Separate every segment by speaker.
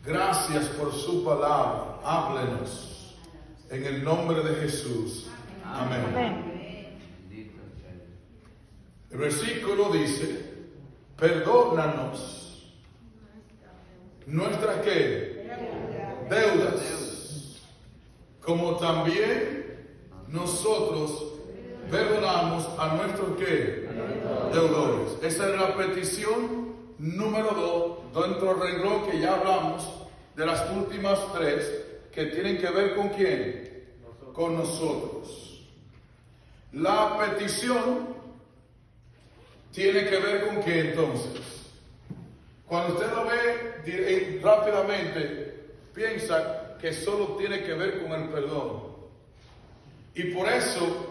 Speaker 1: Gracias por su palabra. Háblenos. En el nombre de Jesús. Amén. El versículo dice: perdónanos nuestras ¿qué? Deudas, como también nosotros perdonamos a nuestros ¿qué? Deudores. Esa es la petición número 2 dentro del renglón que ya hablamos de las últimas 3 que tienen que ver ¿con quién? Con nosotros. La petición tiene que ver ¿con qué entonces? Cuando usted lo ve rápidamente, piensa que solo tiene que ver con el perdón. Y por eso,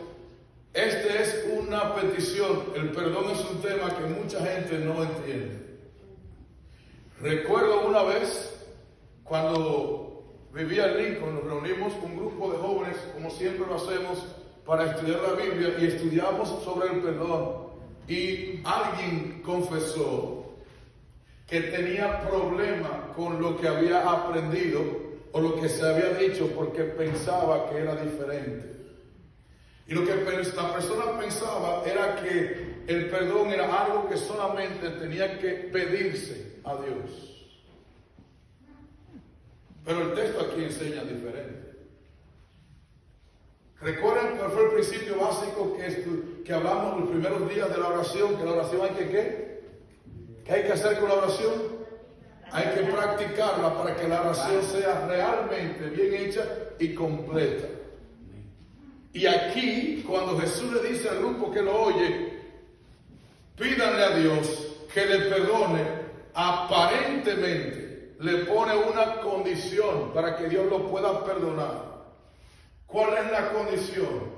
Speaker 1: este es una petición. El perdón es un tema que mucha gente no entiende. Recuerdo una vez, cuando vivía en Lincoln, nos reunimos un grupo de jóvenes, como siempre lo hacemos, para estudiar la Biblia, y estudiamos sobre el perdón. Y alguien confesó que tenía problema con lo que había aprendido o lo que se había dicho porque pensaba que era diferente. Y lo que la persona pensaba era que el perdón era algo que solamente tenía que pedirse a Dios. Pero el texto aquí enseña diferente. ¿Recuerdan cuál fue el principio básico que hablamos los primeros días de la oración? Que la oración hay que ¿qué? ¿Qué hay que hacer con la oración? Hay que practicarla para que la oración sea realmente bien hecha y completa. Y aquí, cuando Jesús le dice al grupo que lo oye, pídanle a Dios que le perdone, aparentemente le pone una condición para que Dios lo pueda perdonar. ¿Cuál es la condición?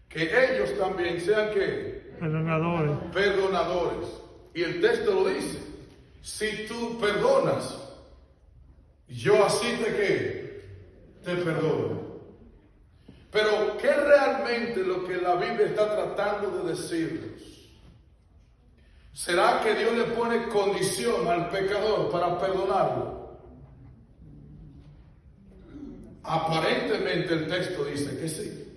Speaker 1: Que ellos también sean ¿qué? Perdonadores. Y el texto lo dice: si tú perdonas, yo así te perdono. Pero ¿qué realmente lo que la Biblia está tratando de decirnos? ¿Será que Dios le pone condición al pecador para perdonarlo? Aparentemente el texto dice que sí.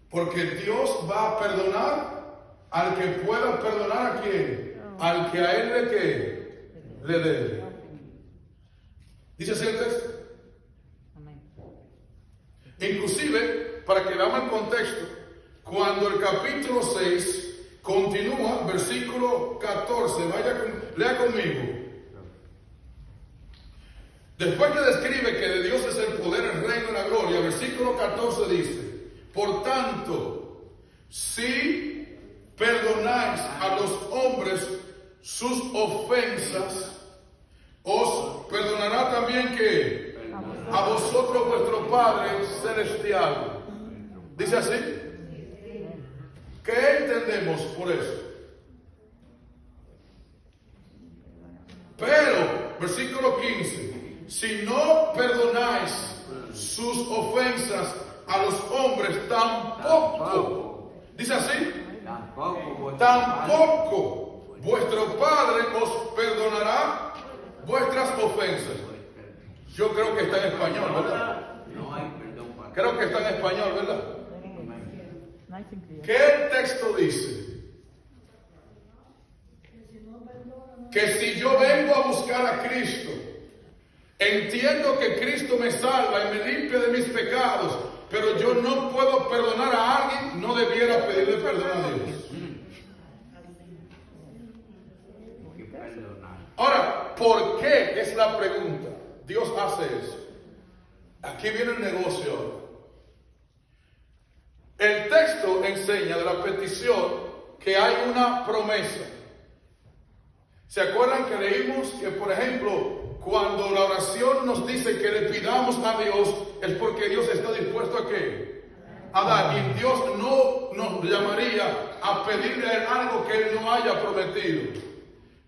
Speaker 1: Porque Dios va a perdonar al que pueda perdonar ¿a quién? Al que a él le debe. ¿Dice así el texto? Inclusive, para que veamos el contexto, cuando el capítulo 6 continúa, versículo 14, lea conmigo. Después que describe que de Dios es el poder, el reino y la gloria, versículo 14 dice: por tanto, si perdonáis a los hombres sus ofensas, os perdonará también ¿qué? A vosotros vuestro Padre Celestial. ¿Dice así? ¿Qué entendemos por eso? Pero, versículo 15: si no perdonáis sus ofensas a los hombres, tampoco, dice así, tampoco vuestro Padre os perdonará vuestras ofensas. Yo creo que está en español, ¿verdad? Creo que está en español, ¿verdad? ¿Qué el texto dice? Que si yo vengo a buscar a Cristo, entiendo que Cristo me salva y me limpia de mis pecados, pero yo no puedo perdonar a alguien, no debiera pedirle perdón a Dios. Ahora, ¿por qué? Es la pregunta. Dios hace eso. Aquí viene el negocio. El texto enseña de la petición que hay una promesa. ¿Se acuerdan que leímos que, por ejemplo, cuando la oración nos dice que le pidamos a Dios, es porque Dios está dispuesto a ¿qué? A dar. Y Dios no nos llamaría a pedirle a Él algo que Él no haya prometido.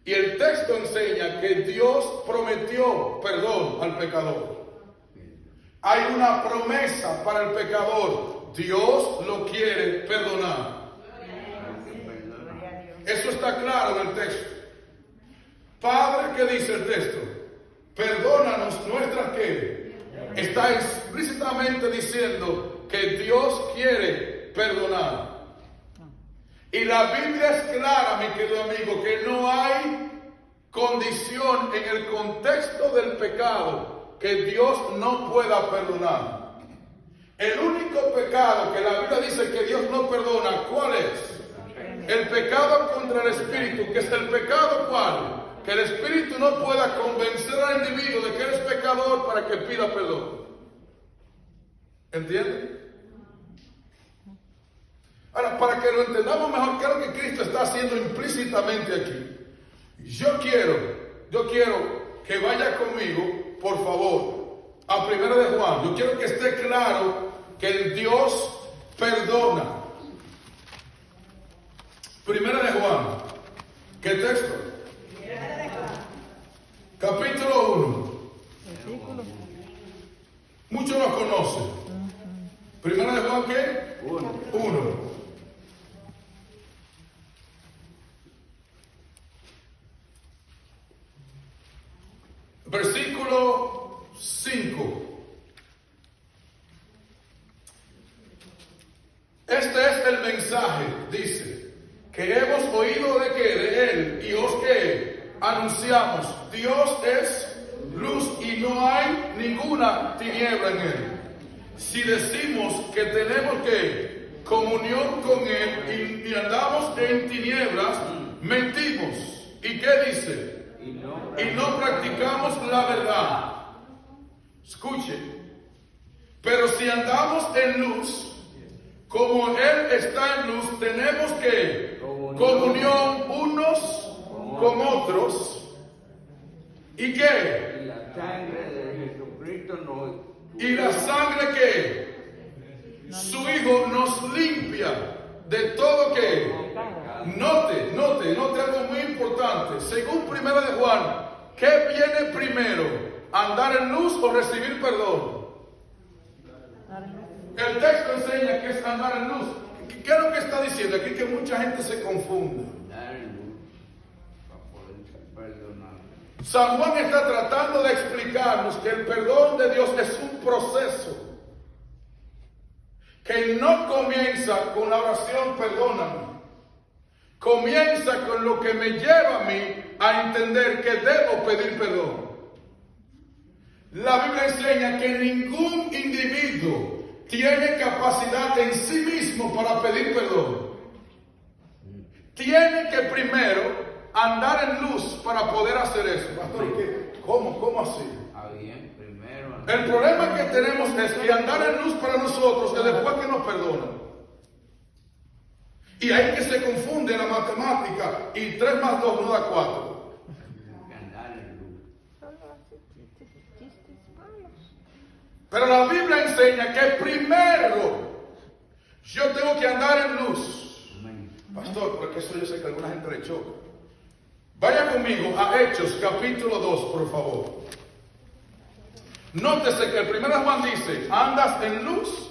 Speaker 1: Y el texto enseña que Dios prometió perdón al pecador. Hay una promesa para el pecador. Dios lo quiere perdonar. Eso está claro en el texto. Padre, ¿qué dice el texto? perdónanos nuestras que está explícitamente diciendo que Dios quiere perdonar. Y la Biblia es clara, mi querido amigo, que no hay condición en el contexto del pecado que Dios no pueda perdonar. El único pecado que la Biblia dice que Dios no perdona, ¿cuál es? El pecado contra el Espíritu, que es el pecado ¿cuál? Que el Espíritu no pueda convencer al individuo de que eres pecador para que pida perdón. ¿Entienden? Ahora, para que lo entendamos mejor, ¿qué es lo que Cristo está haciendo implícitamente aquí? Yo quiero que vaya conmigo, por favor, a 1 de Juan. Yo quiero que esté claro que el Dios perdona. 1 de Juan. ¿Qué texto? Capítulo 1. Muchos lo conocen. 1 de Juan, ¿qué? 1. Versículo 5. Este es el mensaje, dice, que hemos oído de que de Él y os que anunciamos. Dios es luz y no hay ninguna tiniebla en Él. Si decimos que tenemos que comunión con Él y andamos en tinieblas, mentimos. ¿Y qué dice? Y no practicamos la verdad. Escuche. Pero si andamos en luz, como Él está en luz, tenemos que comunión unos con otros. ¿Y qué?
Speaker 2: Y la sangre de Jesucristo nos...
Speaker 1: Y la sangre que su Hijo nos limpia de todo que... Note algo muy importante. Según 1 de Juan, ¿qué viene primero? ¿Andar en luz o recibir perdón? El texto enseña que es andar en luz. ¿Qué es lo que está diciendo? Aquí que mucha gente se confunde.
Speaker 2: Andar en luz para poder ser perdonado.
Speaker 1: San Juan está tratando de explicarnos que el perdón de Dios es un proceso que no comienza con la oración perdóname. Comienza con lo que me lleva a mí a entender que debo pedir perdón. La Biblia enseña que ningún individuo tiene capacidad en sí mismo para pedir perdón. Tiene que primero andar en luz para poder hacer eso. Pastor, ¿cómo así?
Speaker 2: Bien, primero.
Speaker 1: El problema que tenemos es que andar en luz para nosotros es después que nos perdonan. Y ahí que se confunde la matemática y 3 más 2 no da 4.
Speaker 2: Andar en luz.
Speaker 1: Pero la Biblia enseña que primero yo tengo que andar en luz. Pastor, porque eso yo sé que a alguna gente le choca. Vaya conmigo a Hechos capítulo 2, por favor. Nótese que el 1 Juan dice, andas en luz.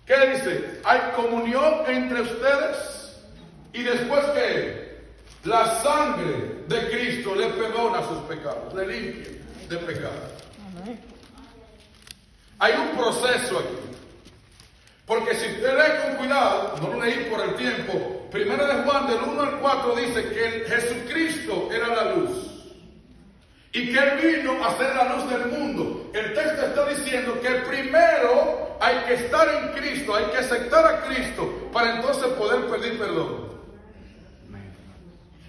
Speaker 1: ¿Qué dice? Hay comunión entre ustedes. Y después que la sangre de Cristo le perdona sus pecados, le limpia de pecado. Hay un proceso aquí. Porque si usted lee con cuidado, no lo leí por el tiempo, 1 de Juan del 1 al 4 dice que Jesucristo era la luz. Y que Él vino a ser la luz del mundo. El texto está diciendo que primero hay que estar en Cristo, hay que aceptar a Cristo para entonces poder pedir perdón.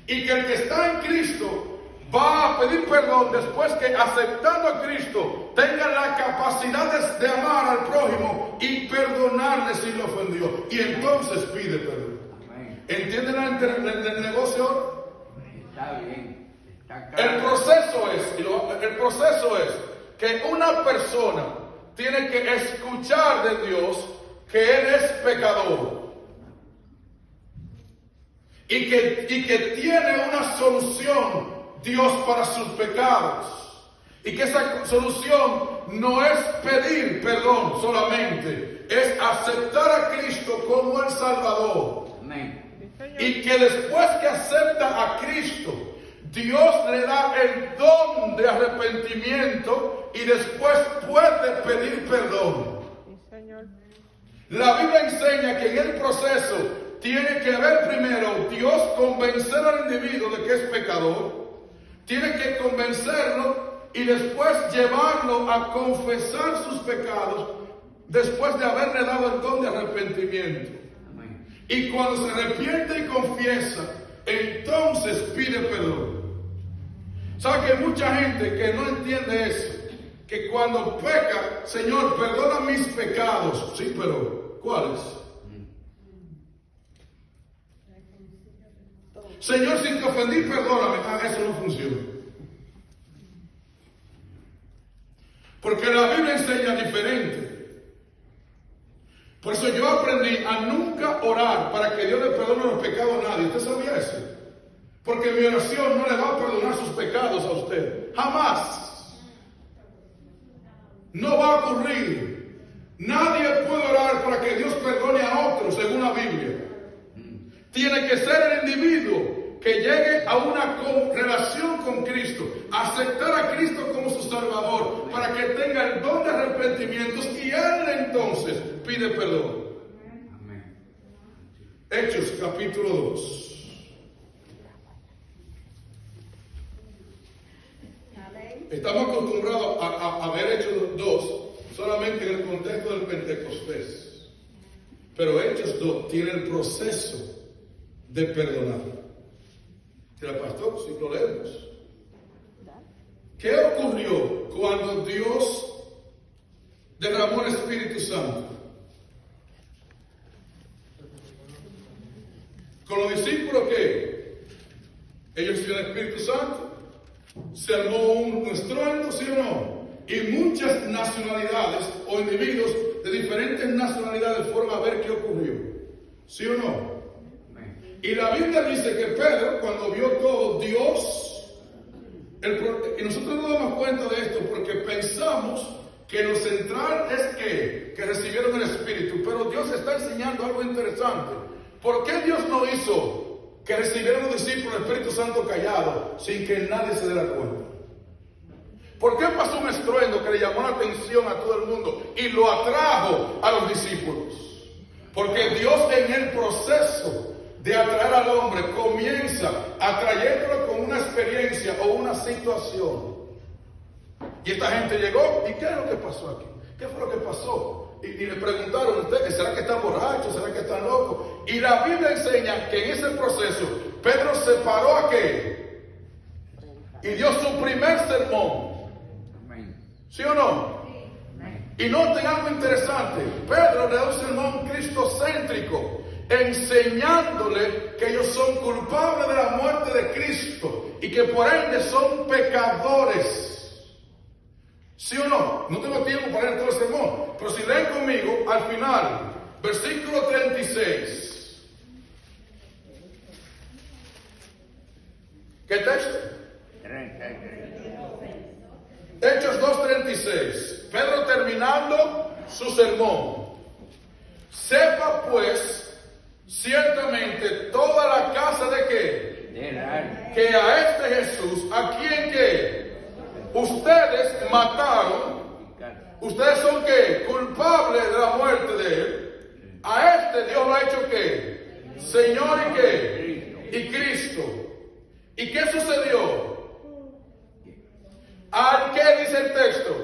Speaker 1: Y que el que está en Cristo va a pedir perdón después que aceptando a Cristo tenga la capacidad de amar al prójimo y perdonarle si lo ofendió. Y entonces pide perdón. ¿Entienden el negocio?
Speaker 2: Está bien. Está
Speaker 1: El
Speaker 2: claro.
Speaker 1: proceso es que una persona tiene que escuchar de Dios que Él es pecador. Y que tiene una solución Dios para sus pecados. Y que esa solución no es pedir perdón solamente, es aceptar a Cristo como el Salvador.
Speaker 2: Amén.
Speaker 1: Y que después que acepta a Cristo, Dios le da el don de arrepentimiento y después puede pedir perdón.
Speaker 3: Sí, Señor.
Speaker 1: La Biblia enseña que en el proceso tiene que haber primero Dios convencer al individuo de que es pecador, tiene que convencerlo y después llevarlo a confesar sus pecados después de haberle dado el don de arrepentimiento. Y cuando se arrepiente y confiesa, entonces pide perdón. ¿Sabe que hay mucha gente que no entiende eso? Que cuando peca, Señor, perdona mis pecados. Sí, pero ¿cuáles? Señor, si te ofendí, perdóname. Eso no funciona. Porque la Biblia enseña diferente. Por eso yo aprendí a nunca orar para que Dios le perdone los pecados a nadie. ¿Usted sabía eso? Porque mi oración no le va a perdonar sus pecados a usted. Jamás. No va a ocurrir. Nadie puede orar para que Dios perdone a otros, según la Biblia. Tiene que ser el individuo que llegue a una relación con Cristo, aceptar a Cristo como su Salvador, para que tenga el don de arrepentimientos y Él entonces pide perdón.
Speaker 2: Amén.
Speaker 1: Hechos capítulo 2. Estamos acostumbrados a ver Hechos 2 solamente en el contexto del Pentecostés. Pero Hechos 2 tiene el proceso de perdonar. ¿Será pastor? Si lo leemos. ¿Qué ocurrió cuando Dios derramó el Espíritu Santo? Con los discípulos, ¿qué? Ellos hicieron el Espíritu Santo. Se armó un estruendo, ¿sí o no? Y muchas nacionalidades o individuos de diferentes nacionalidades fueron a ver qué ocurrió. ¿Sí o no? Y la Biblia dice que Pedro, cuando vio todo, Dios, y nosotros nos damos cuenta de esto porque pensamos que lo central es que recibieron el Espíritu, pero Dios está enseñando algo interesante. ¿Por qué Dios no hizo que recibieron los discípulos el Espíritu Santo callado sin que nadie se diera cuenta? ¿Por qué pasó un estruendo que le llamó la atención a todo el mundo y lo atrajo a los discípulos? Porque Dios en el proceso de atraer al hombre comienza atrayéndolo con una experiencia o una situación. Y esta gente llegó, ¿y qué es lo que pasó aquí? ¿Qué fue lo que pasó? Y le preguntaron a ustedes, ¿será que están borrachos? ¿Será que están locos? Y la Biblia enseña que en ese proceso Pedro se paró a qué? Y dio su primer sermón. ¿Sí o no? Y noten algo interesante. Pedro le da un sermón cristocéntrico, enseñándole que ellos son culpables de la muerte de Cristo y que por ende son pecadores. ¿Sí o no? No tengo tiempo para leer todo el sermón, pero si leen conmigo, al final, versículo 36. ¿Qué texto?
Speaker 2: 33.
Speaker 1: Hechos 2:36. Pedro terminando su sermón. Sepa pues, ciertamente toda la casa de qué? Que a este Jesús, ¿a quién qué? Ustedes mataron. Ustedes son qué? Culpables de la muerte de él. A este Dios lo ha hecho qué? Señor y qué? Y Cristo. ¿Y qué sucedió? ¿Al qué dice el texto?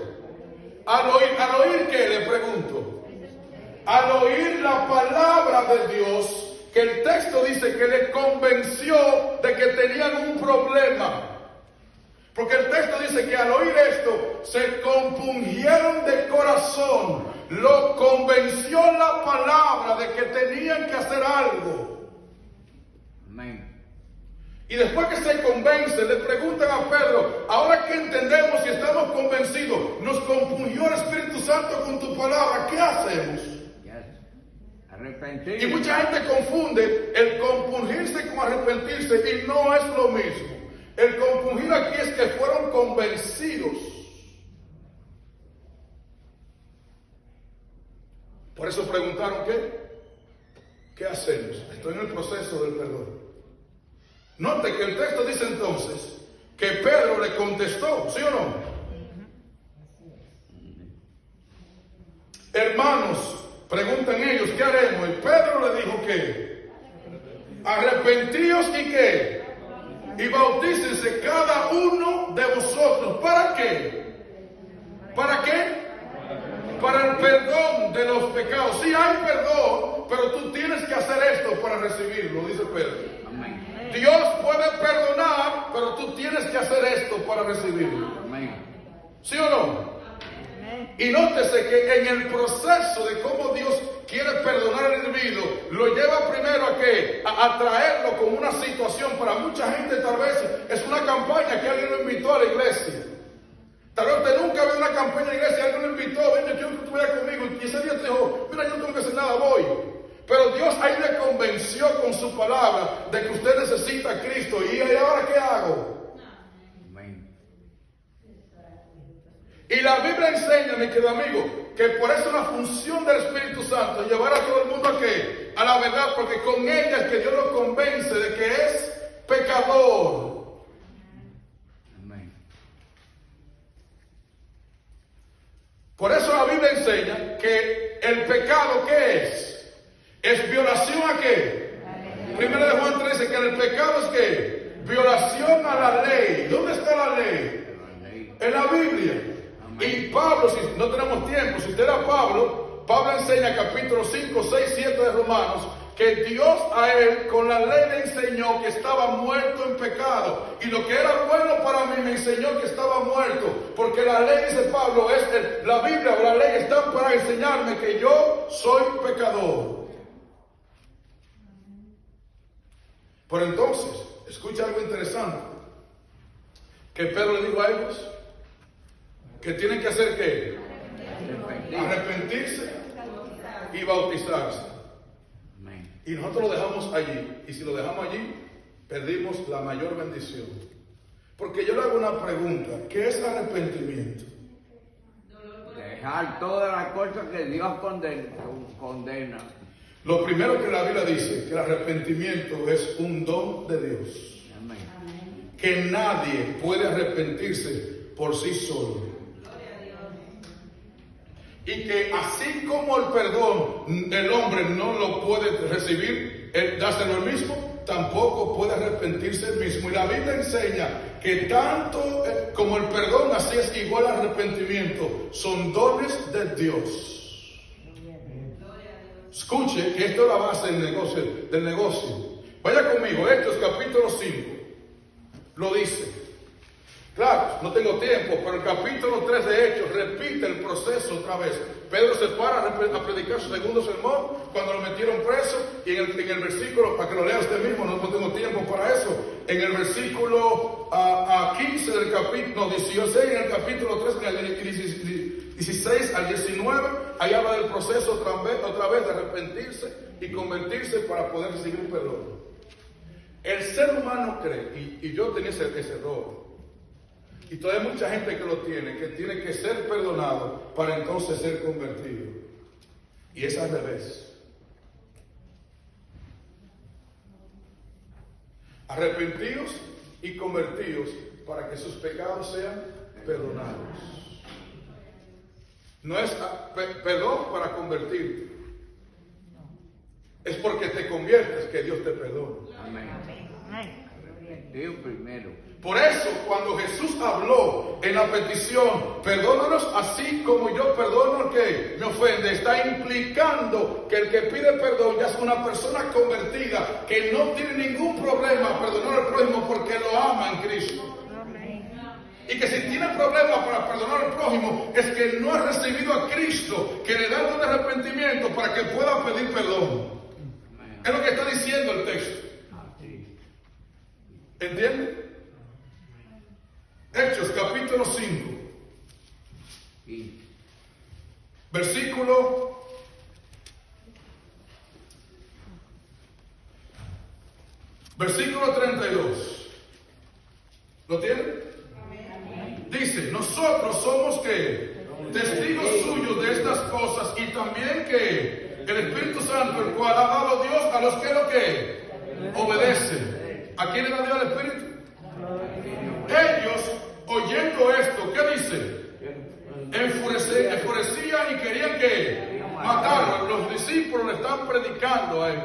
Speaker 1: Al oír qué, le pregunto. Al oír la palabra de Dios, que el texto dice que le convenció de que tenían un problema. Porque el texto dice que al oír esto, se compungieron de corazón. Lo convenció la palabra de que tenían que hacer algo.
Speaker 2: Amén.
Speaker 1: Y después que se convence, le preguntan a Pedro, ahora que entendemos y estamos convencidos, nos compungió el Espíritu Santo con tu palabra, ¿qué hacemos?
Speaker 2: Arrepentir.
Speaker 1: Y mucha gente confunde el compungirse con arrepentirse y no es lo mismo. El compungir aquí es que fueron convencidos. Por eso preguntaron, ¿qué hacemos? Estoy en el proceso del perdón. Note que el texto dice entonces que Pedro le contestó, ¿sí o no? Hermanos, preguntan ellos, ¿qué haremos? Y Pedro le dijo que arrepentíos y qué, y bautícense cada uno de vosotros. ¿Para qué? ¿Para qué? Para el perdón de los pecados. Sí hay perdón, pero tú tienes que hacer esto para recibirlo, dice Pedro. Dios puede perdonar, pero tú tienes que hacer esto para recibirlo. ¿Sí o no? Y nótese que en el proceso de cómo Dios quiere perdonar al individuo, lo lleva primero a qué? A traerlo con una situación. Para mucha gente tal vez es una campaña que alguien lo invitó a la iglesia. Tal vez usted nunca ve una campaña en la iglesia, alguien lo invitó, ven, yo quiero que tú vayas conmigo. Y ese día te dijo, mira, yo no tengo que hacer nada, voy. Pero Dios ahí le convenció con su palabra de que usted necesita a Cristo. ¿Y ahora qué hago? Y la Biblia enseña, mi querido amigo, que por eso la función del Espíritu Santo es llevar a todo el mundo a qué? A la verdad, porque con ella es que Dios lo convence de que es pecador. Amén. Por eso la Biblia enseña que el pecado, ¿qué es? ¿Es violación a qué? Primero de Juan 3 dice que el pecado es ¿qué? Violación a la ley. ¿Dónde está la ley? En la Biblia. Y Pablo, si no tenemos tiempo, si usted era Pablo enseña capítulo 5, 6, 7 de Romanos, que Dios a él con la ley le enseñó que estaba muerto en pecado. Y lo que era bueno para mí me enseñó que estaba muerto. Porque la ley, dice Pablo, la Biblia o la ley están para enseñarme que yo soy pecador. Por entonces, escucha algo interesante. Que Pedro le dijo a ellos que tienen que hacer ¿qué? Arrepentirse y bautizarse. Y nosotros lo dejamos allí. Y si lo dejamos allí, perdimos la mayor bendición. Porque yo le hago una pregunta. ¿Qué es arrepentimiento?
Speaker 2: Dejar todas las cosas que Dios condena.
Speaker 1: Lo primero que la Biblia dice, que el arrepentimiento es un don de Dios. Amén. Que nadie puede arrepentirse por sí solo. Y que así como el perdón el hombre no lo puede recibir, dárselo el mismo, tampoco puede arrepentirse el mismo. Y la Biblia enseña que tanto como el perdón, así es igual al arrepentimiento. Son dones de Dios. Escuche que esto es la base del negocio. Vaya conmigo, Hechos capítulo 5. Lo dice. Claro, no tengo tiempo, pero el capítulo 3 de Hechos repite el proceso otra vez. Pedro se para a predicar su segundo sermón cuando lo metieron preso. Y en el versículo, para que lo lea usted mismo, no tengo tiempo para eso. En el versículo 15 del capítulo, 16, en el capítulo 3, en el 16 al 19, ahí habla del proceso otra vez de arrepentirse y convertirse para poder recibir perdón. El ser humano cree, y yo tenía ese error. Y todavía hay mucha gente que lo tiene, que tiene que ser perdonado para entonces ser convertido. Y es al revés. Arrepentidos y convertidos para que sus pecados sean perdonados. No es perdón para convertirte. Es porque te conviertes que Dios te perdona.
Speaker 2: Amén. Dios primero.
Speaker 1: Por eso, cuando Jesús habló en la petición, perdónanos así como yo perdono al que me ofende, está implicando que el que pide perdón ya es una persona convertida, que no tiene ningún problema perdonar al prójimo porque lo ama en Cristo. Y que si tiene problemas para perdonar al prójimo, es que no ha recibido a Cristo, que le da un arrepentimiento para que pueda pedir perdón. Es lo que está diciendo el texto. ¿Entiende? Hechos capítulo 5, versículo 32. ¿Lo tienen? Dice, nosotros somos que testigos suyos de estas cosas y también que el Espíritu Santo, el cual ha dado Dios a los que obedecen. ¿A quién le da Dios el Espíritu? Ellos, oyendo esto, ¿qué dice? Enfurecían y querían que matarlo. Los discípulos le están predicando a ellos.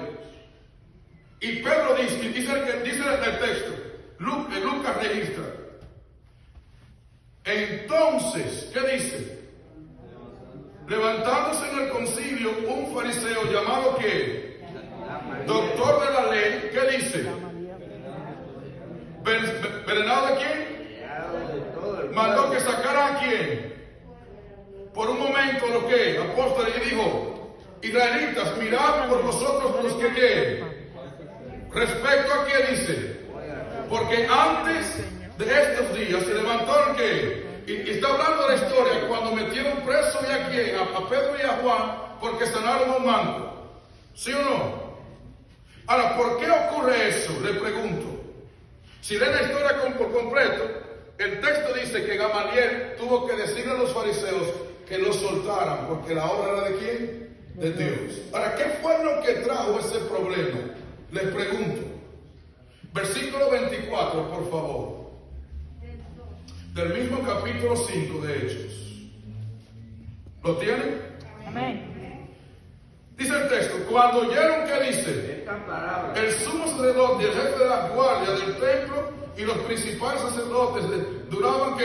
Speaker 1: Y Pedro dice el texto, Lucas registra. Entonces, ¿qué dice? Levantándose en el concilio un fariseo llamado ¿qué? Doctor de la ley, ¿qué dice? ¿Venenado de quién? Mandó que sacara a quién. Por un momento lo que, apóstoles, y dijo, israelitas, mirad por vosotros los que ¿qué? Respecto a qué dice, porque antes de estos días se levantaron que, y está hablando de la historia, cuando metieron preso y a quién, a Pedro y a Juan, porque sanaron a un manco, ¿sí o no? Ahora, ¿por qué ocurre eso? Le pregunto. Si leen la historia por completo, el texto dice que Gamaliel tuvo que decirle a los fariseos que los soltaran, porque la obra era de quién? De Dios. Ahora, ¿qué fue lo que trajo ese problema? Les pregunto. Versículo 24, por favor. Del mismo capítulo 5 de Hechos. ¿Lo tienen?
Speaker 3: Amén.
Speaker 1: Dice el texto, cuando oyeron que dice, el sumo sacerdote y el jefe de la guardia del templo y los principales sacerdotes dudaban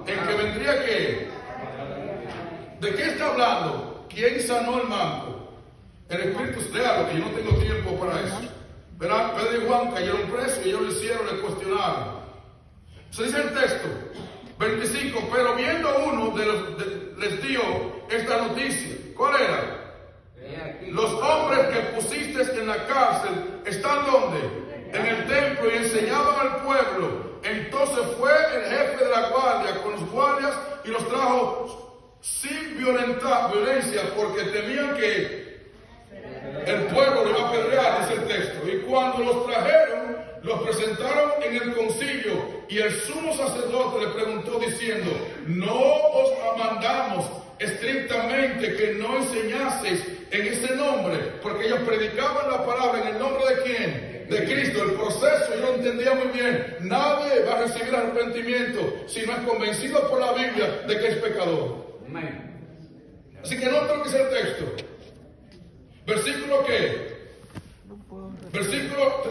Speaker 1: en que vendría qué. ¿De qué está hablando? ¿Quién sanó el manco? El Espíritu Santo, que yo no tengo tiempo para eso. Verán, Pedro y Juan cayeron presos y ellos lo hicieron, le cuestionaron. Se dice el texto, 25, pero viendo uno les dio esta noticia. ¿Cuál era? Los hombres que pusiste en la cárcel están ¿dónde? En el templo y enseñaban al pueblo. Entonces fue el jefe de la guardia con los guardias y los trajo sin violencia porque temían que el pueblo le iba a apedrear, dice el texto. Y cuando los trajeron, los presentaron en el concilio y el sumo sacerdote le preguntó diciendo, ¿no os mandamos estrictamente que no enseñaseis en ese nombre? Porque ellos predicaban la palabra en el nombre de quién? De Cristo. El proceso yo lo entendía muy bien. Nadie va a recibir arrepentimiento si no es convencido por la Biblia de que es pecador. Así que no toques el texto. Versículo ¿qué? Versículo,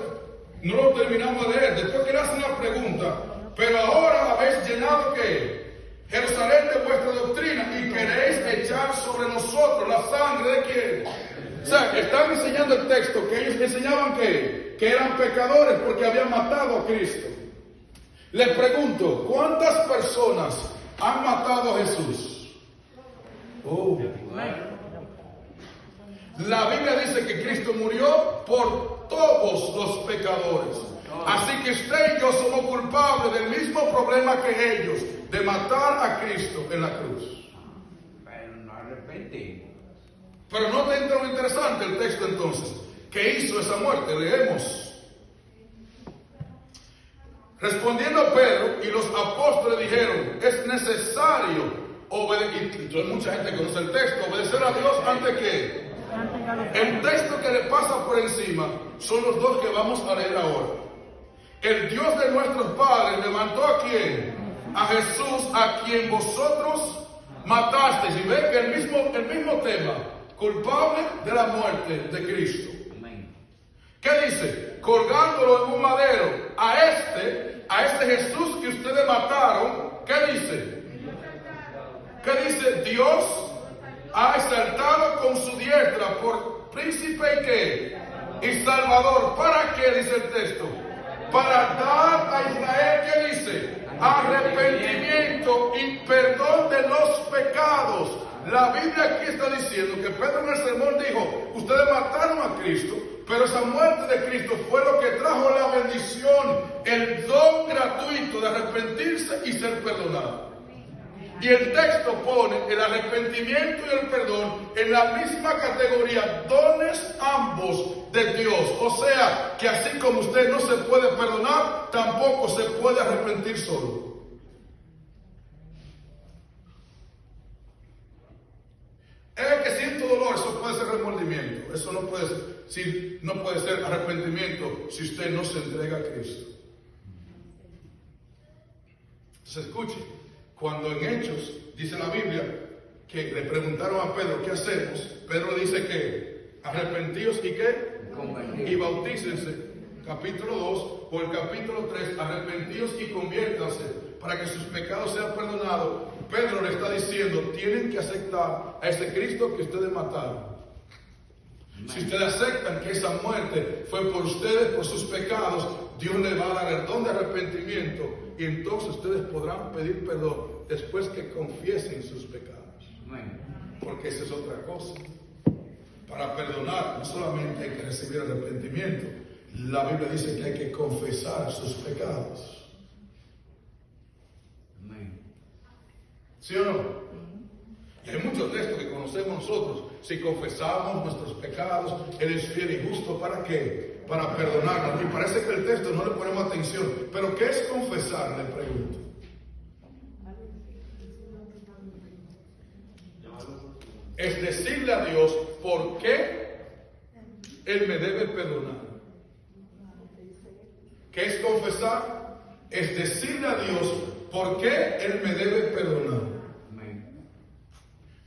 Speaker 1: no lo terminamos de leer. Después que le hacen la pregunta, pero ahora habéis llenado ¿qué? Jerusalén de vuestra doctrina y queréis echar sobre nosotros la sangre de quién. O sea, están enseñando el texto que ellos enseñaban que eran pecadores porque habían matado a Cristo. Les pregunto, ¿cuántas personas han matado a Jesús? La Biblia dice que Cristo murió por todos los pecadores. Así que usted y yo somos culpables del mismo problema que ellos, de matar a Cristo en la cruz.
Speaker 2: Pero no arrepentimos.
Speaker 1: Pero no te entra lo interesante el texto entonces. ¿Qué hizo esa muerte? Leemos. Respondiendo Pedro y los apóstoles dijeron, es necesario obedecer, mucha gente conoce el texto, obedecer a Dios antes que. El texto que le pasa por encima son los dos que vamos a leer ahora. El Dios de nuestros padres levantó a quién? A Jesús, a quien vosotros matasteis. Y ven que el mismo tema, culpable de la muerte de Cristo. ¿Qué dice? Colgándolo en un madero. A este Jesús que ustedes mataron, ¿qué dice? ¿Qué dice? Dios ha exaltado con su diestra por príncipe y qué? Y salvador. ¿Para qué? Dice el texto. Para dar a Israel, ¿qué dice? Arrepentimiento y perdón de los pecados. La Biblia aquí está diciendo que Pedro en el sermón dijo, ustedes mataron a Cristo, pero esa muerte de Cristo fue lo que trajo la bendición, el don gratuito de arrepentirse y ser perdonado. Y el texto pone el arrepentimiento y el perdón en la misma categoría, dones ambos de Dios. O sea, que así como usted no se puede perdonar, tampoco se puede arrepentir solo. El que siente dolor, eso puede ser remordimiento, eso no puede ser. no puede ser arrepentimiento si usted no se entrega a Cristo. Entonces escuche, cuando en Hechos dice la Biblia que le preguntaron a Pedro, ¿qué hacemos? Pedro le dice que arrepentíos y qué, y bautícense. Capítulo 2 o el capítulo 3, arrepentíos y conviértanse para que sus pecados sean perdonados. Pedro le está diciendo, tienen que aceptar a ese Cristo que ustedes mataron. Si ustedes aceptan que esa muerte fue por ustedes, por sus pecados, Dios les va a dar el don de arrepentimiento y entonces ustedes podrán pedir perdón después que confiesen sus pecados. Porque esa es otra cosa. Para perdonar no solamente hay que recibir arrepentimiento, la Biblia dice que hay que confesar sus pecados. ¿Sí o no? Y hay muchos textos que conocemos nosotros. Si confesamos nuestros pecados, Él es fiel y justo. ¿Para qué? Para perdonarnos. Y parece que el texto no le ponemos atención. ¿Pero qué es confesar? Le pregunto. Es decirle a Dios por qué Él me debe perdonar. ¿Qué es confesar? Es decirle a Dios por qué Él me debe perdonar.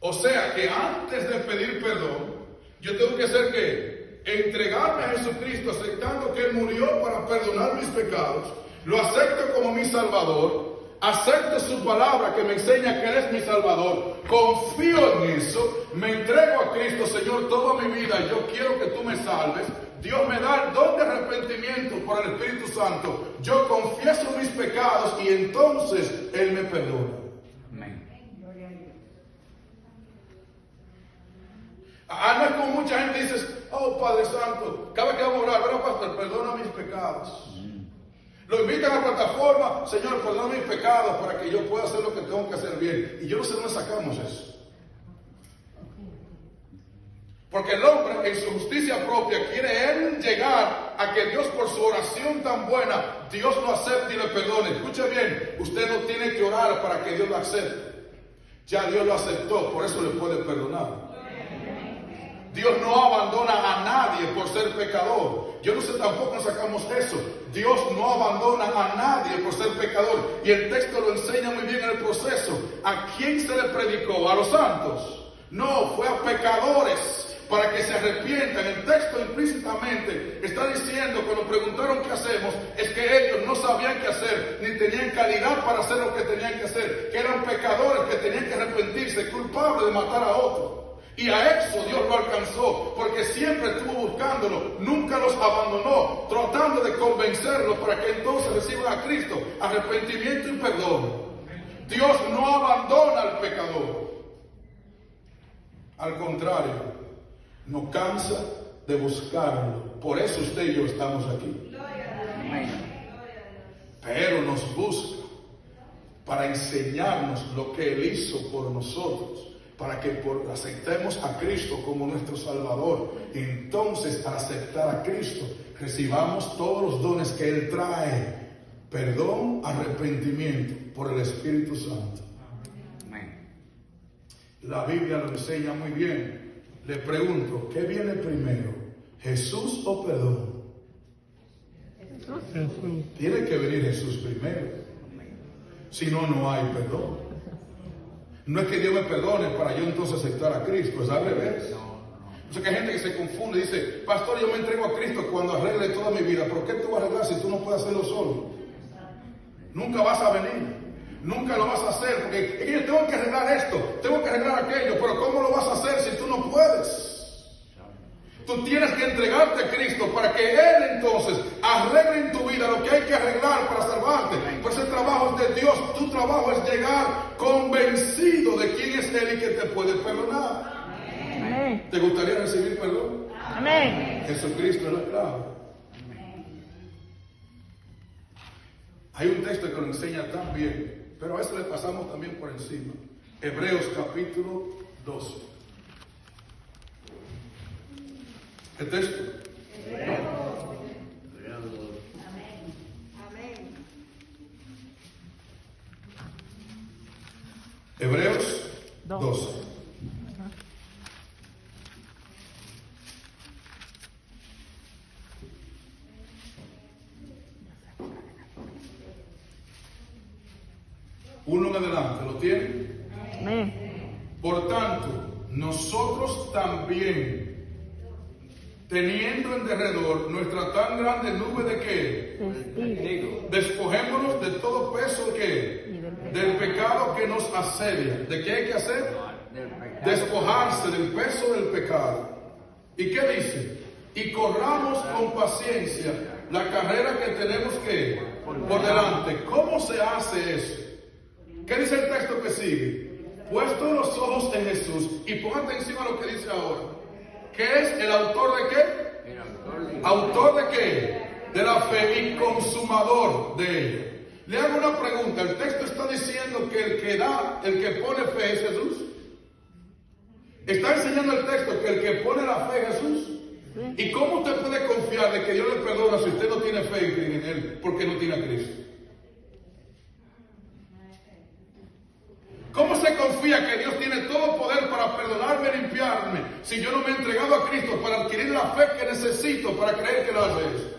Speaker 1: O sea que antes de pedir perdón, yo tengo que hacer ¿qué? Entregarme a Jesucristo, aceptando que Él murió para perdonar mis pecados. Lo acepto como mi Salvador. Acepto su palabra que me enseña que Él es mi Salvador. Confío en eso. Me entrego a Cristo, Señor, toda mi vida. Yo quiero que tú me salves. Dios me da el don de arrepentimiento por el Espíritu Santo. Yo confieso mis pecados y entonces Él me perdona. No es como mucha gente dice, oh Padre Santo, cada vez que vamos a orar, bueno pastor, perdona mis pecados. Lo invitan a la plataforma, Señor, perdona mis pecados para que yo pueda hacer lo que tengo que hacer bien. Y yo no sé dónde sacamos eso. Porque el hombre en su justicia propia quiere él llegar a que Dios por su oración tan buena, Dios lo acepte y le perdone. Escuche bien, usted no tiene que orar para que Dios lo acepte. Ya Dios lo aceptó, por eso le puede perdonar. Dios no abandona a nadie por ser pecador. Yo no sé tampoco nos sacamos eso. Dios no abandona a nadie por ser pecador. Y el texto lo enseña muy bien en el proceso. ¿A quién se le predicó? ¿A los santos? No, fue a pecadores para que se arrepientan. El texto implícitamente está diciendo, cuando preguntaron qué hacemos, es que ellos no sabían qué hacer, ni tenían calidad para hacer lo que tenían que hacer, que eran pecadores que tenían que arrepentirse, culpables de matar a otro. Y a eso Dios lo alcanzó, porque siempre estuvo buscándolo, nunca los abandonó, tratando de convencerlos para que entonces reciban a Cristo, arrepentimiento y perdón. Dios no abandona al pecador. Al contrario, no cansa de buscarlo. Por eso usted y yo estamos aquí. Pero nos busca para enseñarnos lo que Él hizo por nosotros, para que aceptemos a Cristo como nuestro Salvador. Entonces, al aceptar a Cristo, recibamos todos los dones que Él trae: perdón, arrepentimiento por el Espíritu Santo. La Biblia lo enseña muy bien. Le pregunto, ¿qué viene primero? ¿Jesús o perdón? Jesús. Tiene que venir Jesús primero. Si no, no hay perdón. No es que Dios me perdone para yo entonces aceptar a Cristo, es al revés. O sea que hay gente que se confunde y dice, pastor, yo me entrego a Cristo cuando arregle toda mi vida. ¿Por qué tú vas a arreglar si tú no puedes hacerlo solo? Nunca vas a venir. Nunca lo vas a hacer, porque es que yo tengo que arreglar esto, tengo que arreglar aquello, pero ¿cómo lo vas a hacer si tú no puedes? Tú tienes que entregarte a Cristo para que Él entonces arregle en tu vida lo que hay que arreglar para salvarte. Pues el trabajo es de Dios, tu trabajo es llegar convencido de quién es Él y que te puede perdonar. Amén. ¿Te gustaría recibir perdón? Amén. Jesucristo es la clave. Hay un texto que lo enseña tan bien, pero a eso le pasamos también por encima. Hebreos capítulo 12. ¿Qué texto? Hebreos 12. adelante. ¿Lo tienen?
Speaker 3: Amén.
Speaker 1: Por tanto, nosotros también, teniendo en derredor nuestra tan grande nube de qué,
Speaker 3: Testigo.
Speaker 1: despojémonos de todo peso de qué, del pecado que nos asedia. ¿De qué hay que hacer?
Speaker 2: Del pecado.
Speaker 1: Despojarse del peso del pecado. ¿Y qué dice? Y corramos con paciencia la carrera que tenemos que por delante. ¿Cómo se hace eso? ¿Qué dice el texto que sigue? Puesto los ojos en Jesús, y pon atención a lo que dice ahora. ¿Qué es el autor de qué?
Speaker 2: El autor de
Speaker 1: ¿Autor de qué? De la fe y consumador de ella. Le hago una pregunta. El texto está diciendo que el que pone fe es Jesús. Está enseñando el texto que el que pone la fe es Jesús. ¿Y cómo usted puede confiar de que Dios le perdona si usted no tiene fe en Él porque no tiene a Cristo? ¿Cómo se confía que Dios tiene todo poder para perdonarme y limpiarme si yo no me he entregado a Cristo para adquirir la fe que necesito para creer que Él hace eso?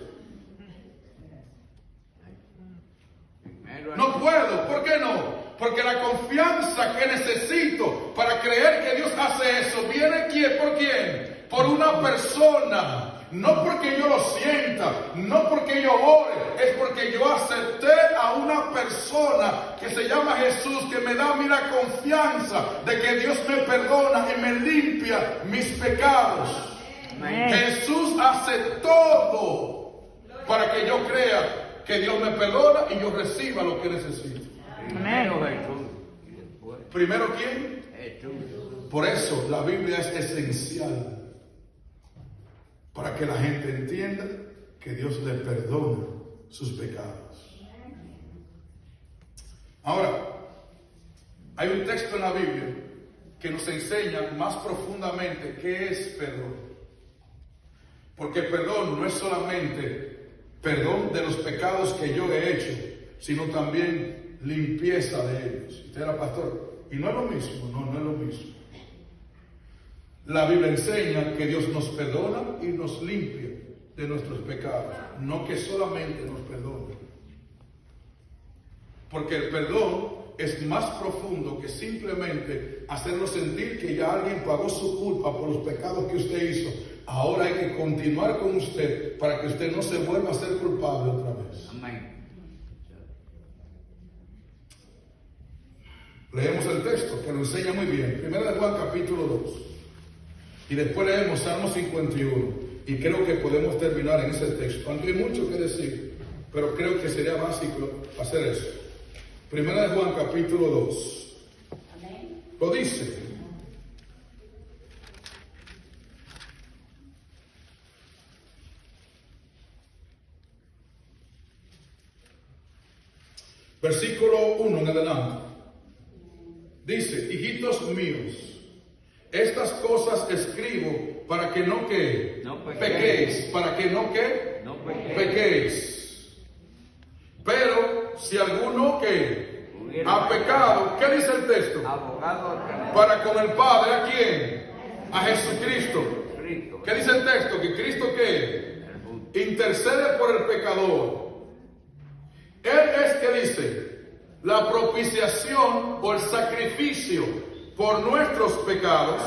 Speaker 2: primero
Speaker 1: No puedo. ¿Por qué no? Porque la confianza que necesito para creer que Dios hace eso viene ¿quién? ¿Por quién? Por una persona. No porque yo lo sienta, no porque yo ore, es porque yo acepté a una persona que se llama Jesús, que me da a mí la confianza de que Dios me perdona y me limpia mis pecados.
Speaker 3: Amén.
Speaker 1: Jesús hace todo para que yo crea que Dios me perdona y yo reciba lo que necesito.
Speaker 2: Primero Jesús. Y después
Speaker 1: ¿Primero quién?
Speaker 2: Jesús.
Speaker 1: Por eso la Biblia es esencial, para que la gente entienda que Dios le perdona sus pecados. Ahora, hay un texto en la Biblia que nos enseña más profundamente qué es perdón. Porque perdón no es solamente perdón de los pecados que yo he hecho, sino también limpieza de ellos. Usted era pastor, y no es lo mismo, no es lo mismo. La Biblia enseña que Dios nos perdona y nos limpia de nuestros pecados, no que solamente nos perdona. Porque el perdón es más profundo que simplemente hacernos sentir que ya alguien pagó su culpa por los pecados que usted hizo. Ahora hay que continuar con usted para que usted no se vuelva a ser culpable otra vez.
Speaker 2: Amén.
Speaker 1: Leemos el texto que lo enseña muy bien. Primera de Juan capítulo 2. Y después leemos Salmo 51. Y creo que podemos terminar en ese texto. Aunque hay mucho que decir, pero creo que sería básico hacer eso. Primera de Juan capítulo 2.
Speaker 4: Amén.
Speaker 1: Lo dice. Versículo 1 en adelante. Dice: hijitos míos, estas cosas escribo para que no que
Speaker 2: No
Speaker 1: pequéis, para que no que
Speaker 2: No pequéis.
Speaker 1: pequéis. Pero si alguno que ha pecado, ¿qué dice el texto?
Speaker 2: Abogado tenemos
Speaker 1: Para con el Padre, ¿a quién? A Jesucristo.
Speaker 2: Cristo.
Speaker 1: ¿Qué dice el texto? Que Cristo ¿qué? Intercede por el pecador. Él es que dice la propiciación o el sacrificio por nuestros pecados,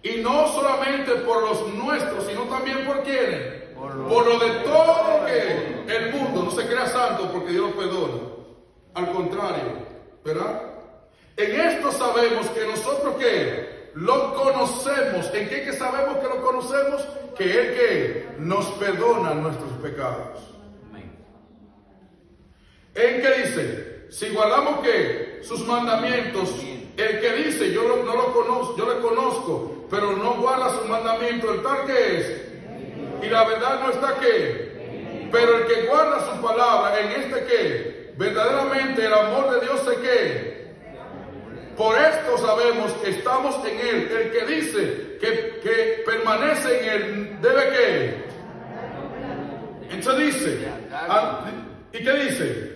Speaker 1: y no solamente por los nuestros, sino también por quienes, por lo de todo que el mundo. No se crea santo porque Dios lo perdona, al contrario, ¿verdad? En esto sabemos que nosotros que lo conocemos. ¿En qué que sabemos que lo conocemos? Que Él que nos perdona nuestros pecados.
Speaker 2: Amén.
Speaker 1: ¿En qué dice? Si guardamos que sus mandamientos, el que dice yo no lo conozco, yo le conozco, pero no guarda sus mandamientos, el tal que es, y la verdad no está que, pero el que guarda su palabra, en este que, verdaderamente el amor de Dios se que. Por esto sabemos que estamos en Él. El que dice que permanece en Él debe que. Entonces dice, ¿y qué dice?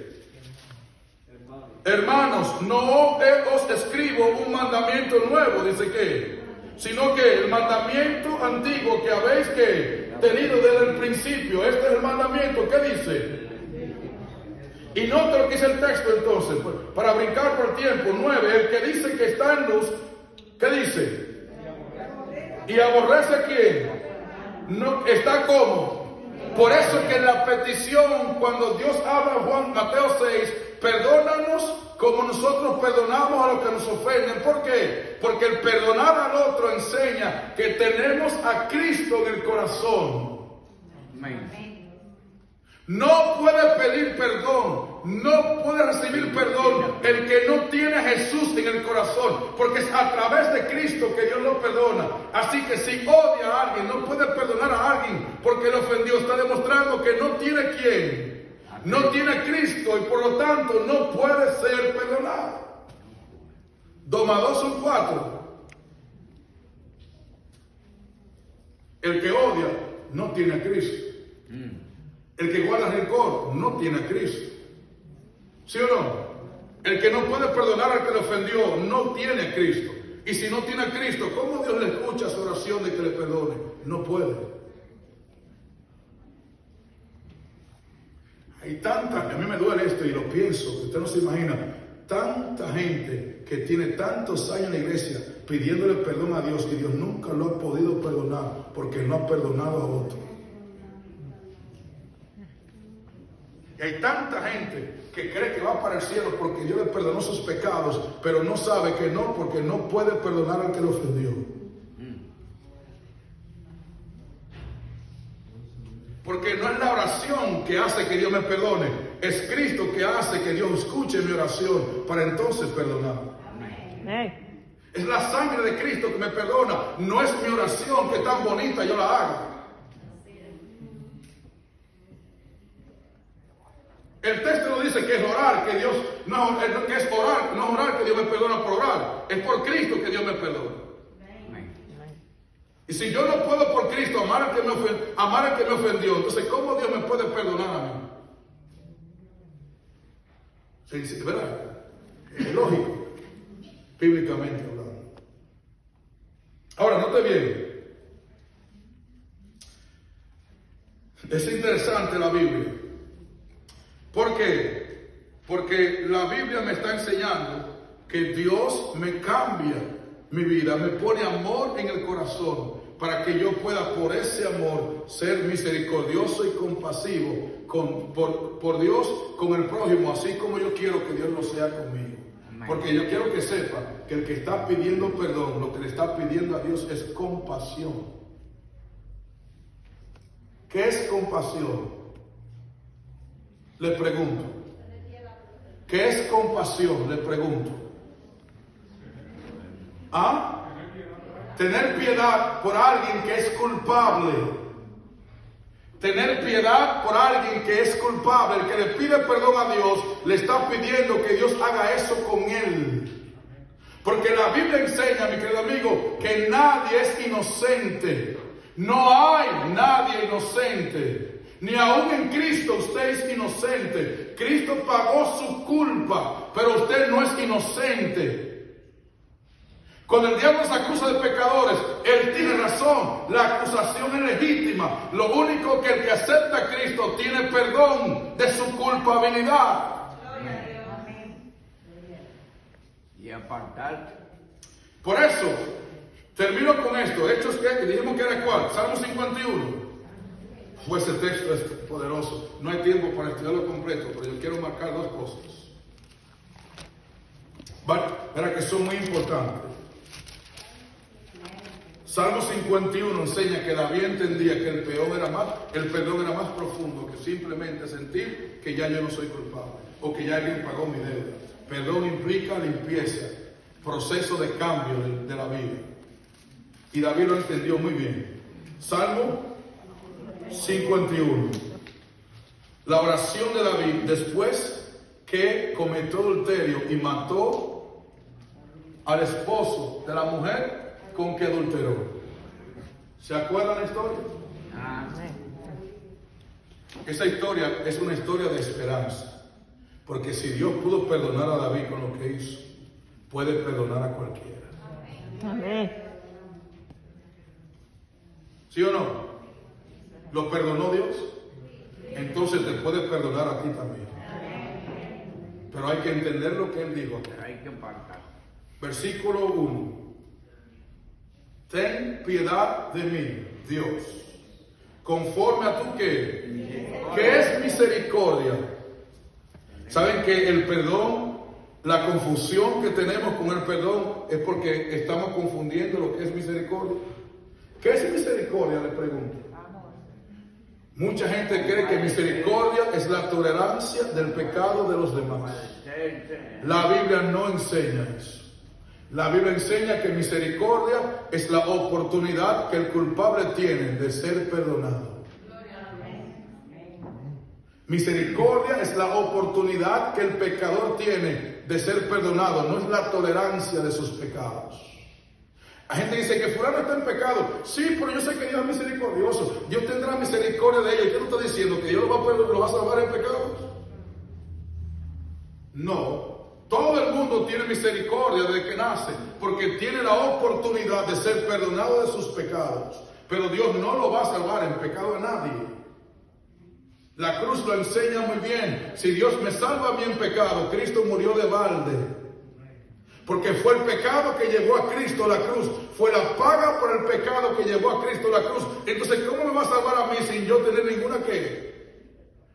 Speaker 1: Hermanos, no os escribo un mandamiento nuevo, dice que, sino que el mandamiento antiguo que habéis que tenido desde el principio. Este es el mandamiento. ¿Qué dice? Y nota lo que dice el texto entonces, para brincar por el tiempo. 9, el que dice que está en luz, ¿qué dice? ¿Y aborrece a quién? No, está como. Por eso que en la petición, cuando Dios habla en Juan Mateo 6, perdónanos como nosotros perdonamos a los que nos ofenden. ¿Por qué? Porque el perdonar al otro enseña que tenemos a Cristo en el corazón.
Speaker 2: Amén.
Speaker 1: No puede pedir perdón, no puede recibir perdón el que no tiene a Jesús en el corazón, porque es a través de Cristo que Dios lo perdona. Así que si odia a alguien, no puede perdonar a alguien porque le ofendió, está demostrando que no tiene quién, no tiene a Cristo y por lo tanto no puede ser perdonado. 2 más 2 son 4. El que odia no tiene a Cristo. El que guarda rencor no tiene a Cristo. ¿Sí o no? El que no puede perdonar al que le ofendió no tiene a Cristo. Y si no tiene a Cristo, ¿cómo Dios le escucha su oración de que le perdone? No puede. Hay tanta, a mí me duele esto y lo pienso, usted no se imagina, tanta gente que tiene tantos años en la iglesia pidiéndole perdón a Dios y Dios nunca lo ha podido perdonar porque no ha perdonado a otro. Y hay tanta gente que cree que va para el cielo porque Dios le perdonó sus pecados, pero no sabe que no, porque no puede perdonar al que le ofendió. Porque no es la oración que hace que Dios me perdone, es Cristo que hace que Dios escuche mi oración para entonces perdonar. Es la sangre de Cristo que me perdona, no es mi oración que tan bonita yo la haga. El texto no dice que es orar, que Dios, no, que es orar, no orar que Dios me perdona por orar, es por Cristo que Dios me perdona. Y si yo no puedo por Cristo amar al que me ofendió, entonces ¿cómo Dios me puede perdonar a mí? Sí, ¿verdad? Es lógico, bíblicamente hablando. Ahora, note bien, es interesante la Biblia. ¿Por qué? Porque la Biblia me está enseñando que Dios me cambia mi vida, me pone amor en el corazón para que yo pueda por ese amor ser misericordioso y compasivo por Dios con el prójimo, así como yo quiero que Dios lo sea conmigo. Porque yo quiero que sepa que el que está pidiendo perdón, lo que le está pidiendo a Dios es compasión. ¿Qué es compasión? Le pregunto. ¿Qué es compasión? Le pregunto. ¿Ah? Tener piedad por alguien que es culpable. Tener piedad por alguien que es culpable. El que le pide perdón a Dios, le está pidiendo que Dios haga eso con él. Porque la Biblia enseña, mi querido amigo, que nadie es inocente. No hay nadie inocente. Ni aún en Cristo usted es inocente. Cristo pagó su culpa, pero usted no es inocente. Cuando el diablo se acusa de pecadores, él tiene razón. La acusación es legítima. Lo único que el que acepta a Cristo tiene perdón de su culpabilidad.
Speaker 2: Y apartar.
Speaker 1: Por eso, termino con esto. Hechos que dijimos que era cuál. Salmo 51. Pues el texto es poderoso. No hay tiempo para estudiarlo completo, pero yo quiero marcar dos cosas. Verá que son muy importantes. Salmo 51 enseña que David entendía que el perdón era más profundo que simplemente sentir que ya yo no soy culpable o que ya alguien pagó mi deuda. Perdón implica limpieza, proceso de cambio de la vida. Y David lo entendió muy bien. Salmo 51. La oración de David después que cometió adulterio y mató al esposo de la mujer con que adulteró. ¿Se acuerdan la historia? Esa historia es una historia de esperanza. Porque si Dios pudo perdonar a David con lo que hizo, puede perdonar a cualquiera.
Speaker 3: Amén.
Speaker 1: ¿Sí o no? ¿Lo perdonó Dios? Entonces te puede perdonar a ti también. Pero hay que entender lo que él dijo.
Speaker 2: Hay que apartar.
Speaker 1: Versículo 1. Ten piedad de mí, Dios, conforme a tu que es misericordia. Saben que el perdón, la confusión que tenemos con el perdón es porque estamos confundiendo lo que es misericordia. ¿Qué es misericordia? Le pregunto. Mucha gente cree que misericordia es la tolerancia del pecado de los demás. La Biblia no enseña eso. La Biblia enseña que misericordia es la oportunidad que el culpable tiene de ser perdonado. Misericordia es la oportunidad que el pecador tiene de ser perdonado, no es la tolerancia de sus pecados. La gente dice que fulano está en pecado. Sí, pero yo sé que Dios es misericordioso. Dios tendrá misericordia de ellos. ¿Y qué tú estás diciendo? ¿Que Dios lo va a salvar en pecados? No. Todo el mundo tiene misericordia desde que nace, porque tiene la oportunidad de ser perdonado de sus pecados. Pero Dios no lo va a salvar en pecado a nadie. La cruz lo enseña muy bien. Si Dios me salva a mí en pecado, Cristo murió de balde. Porque fue el pecado que llevó a Cristo a la cruz. Fue la paga por el pecado que llevó a Cristo a la cruz. Entonces, ¿cómo me va a salvar a mí sin yo tener ninguna qué?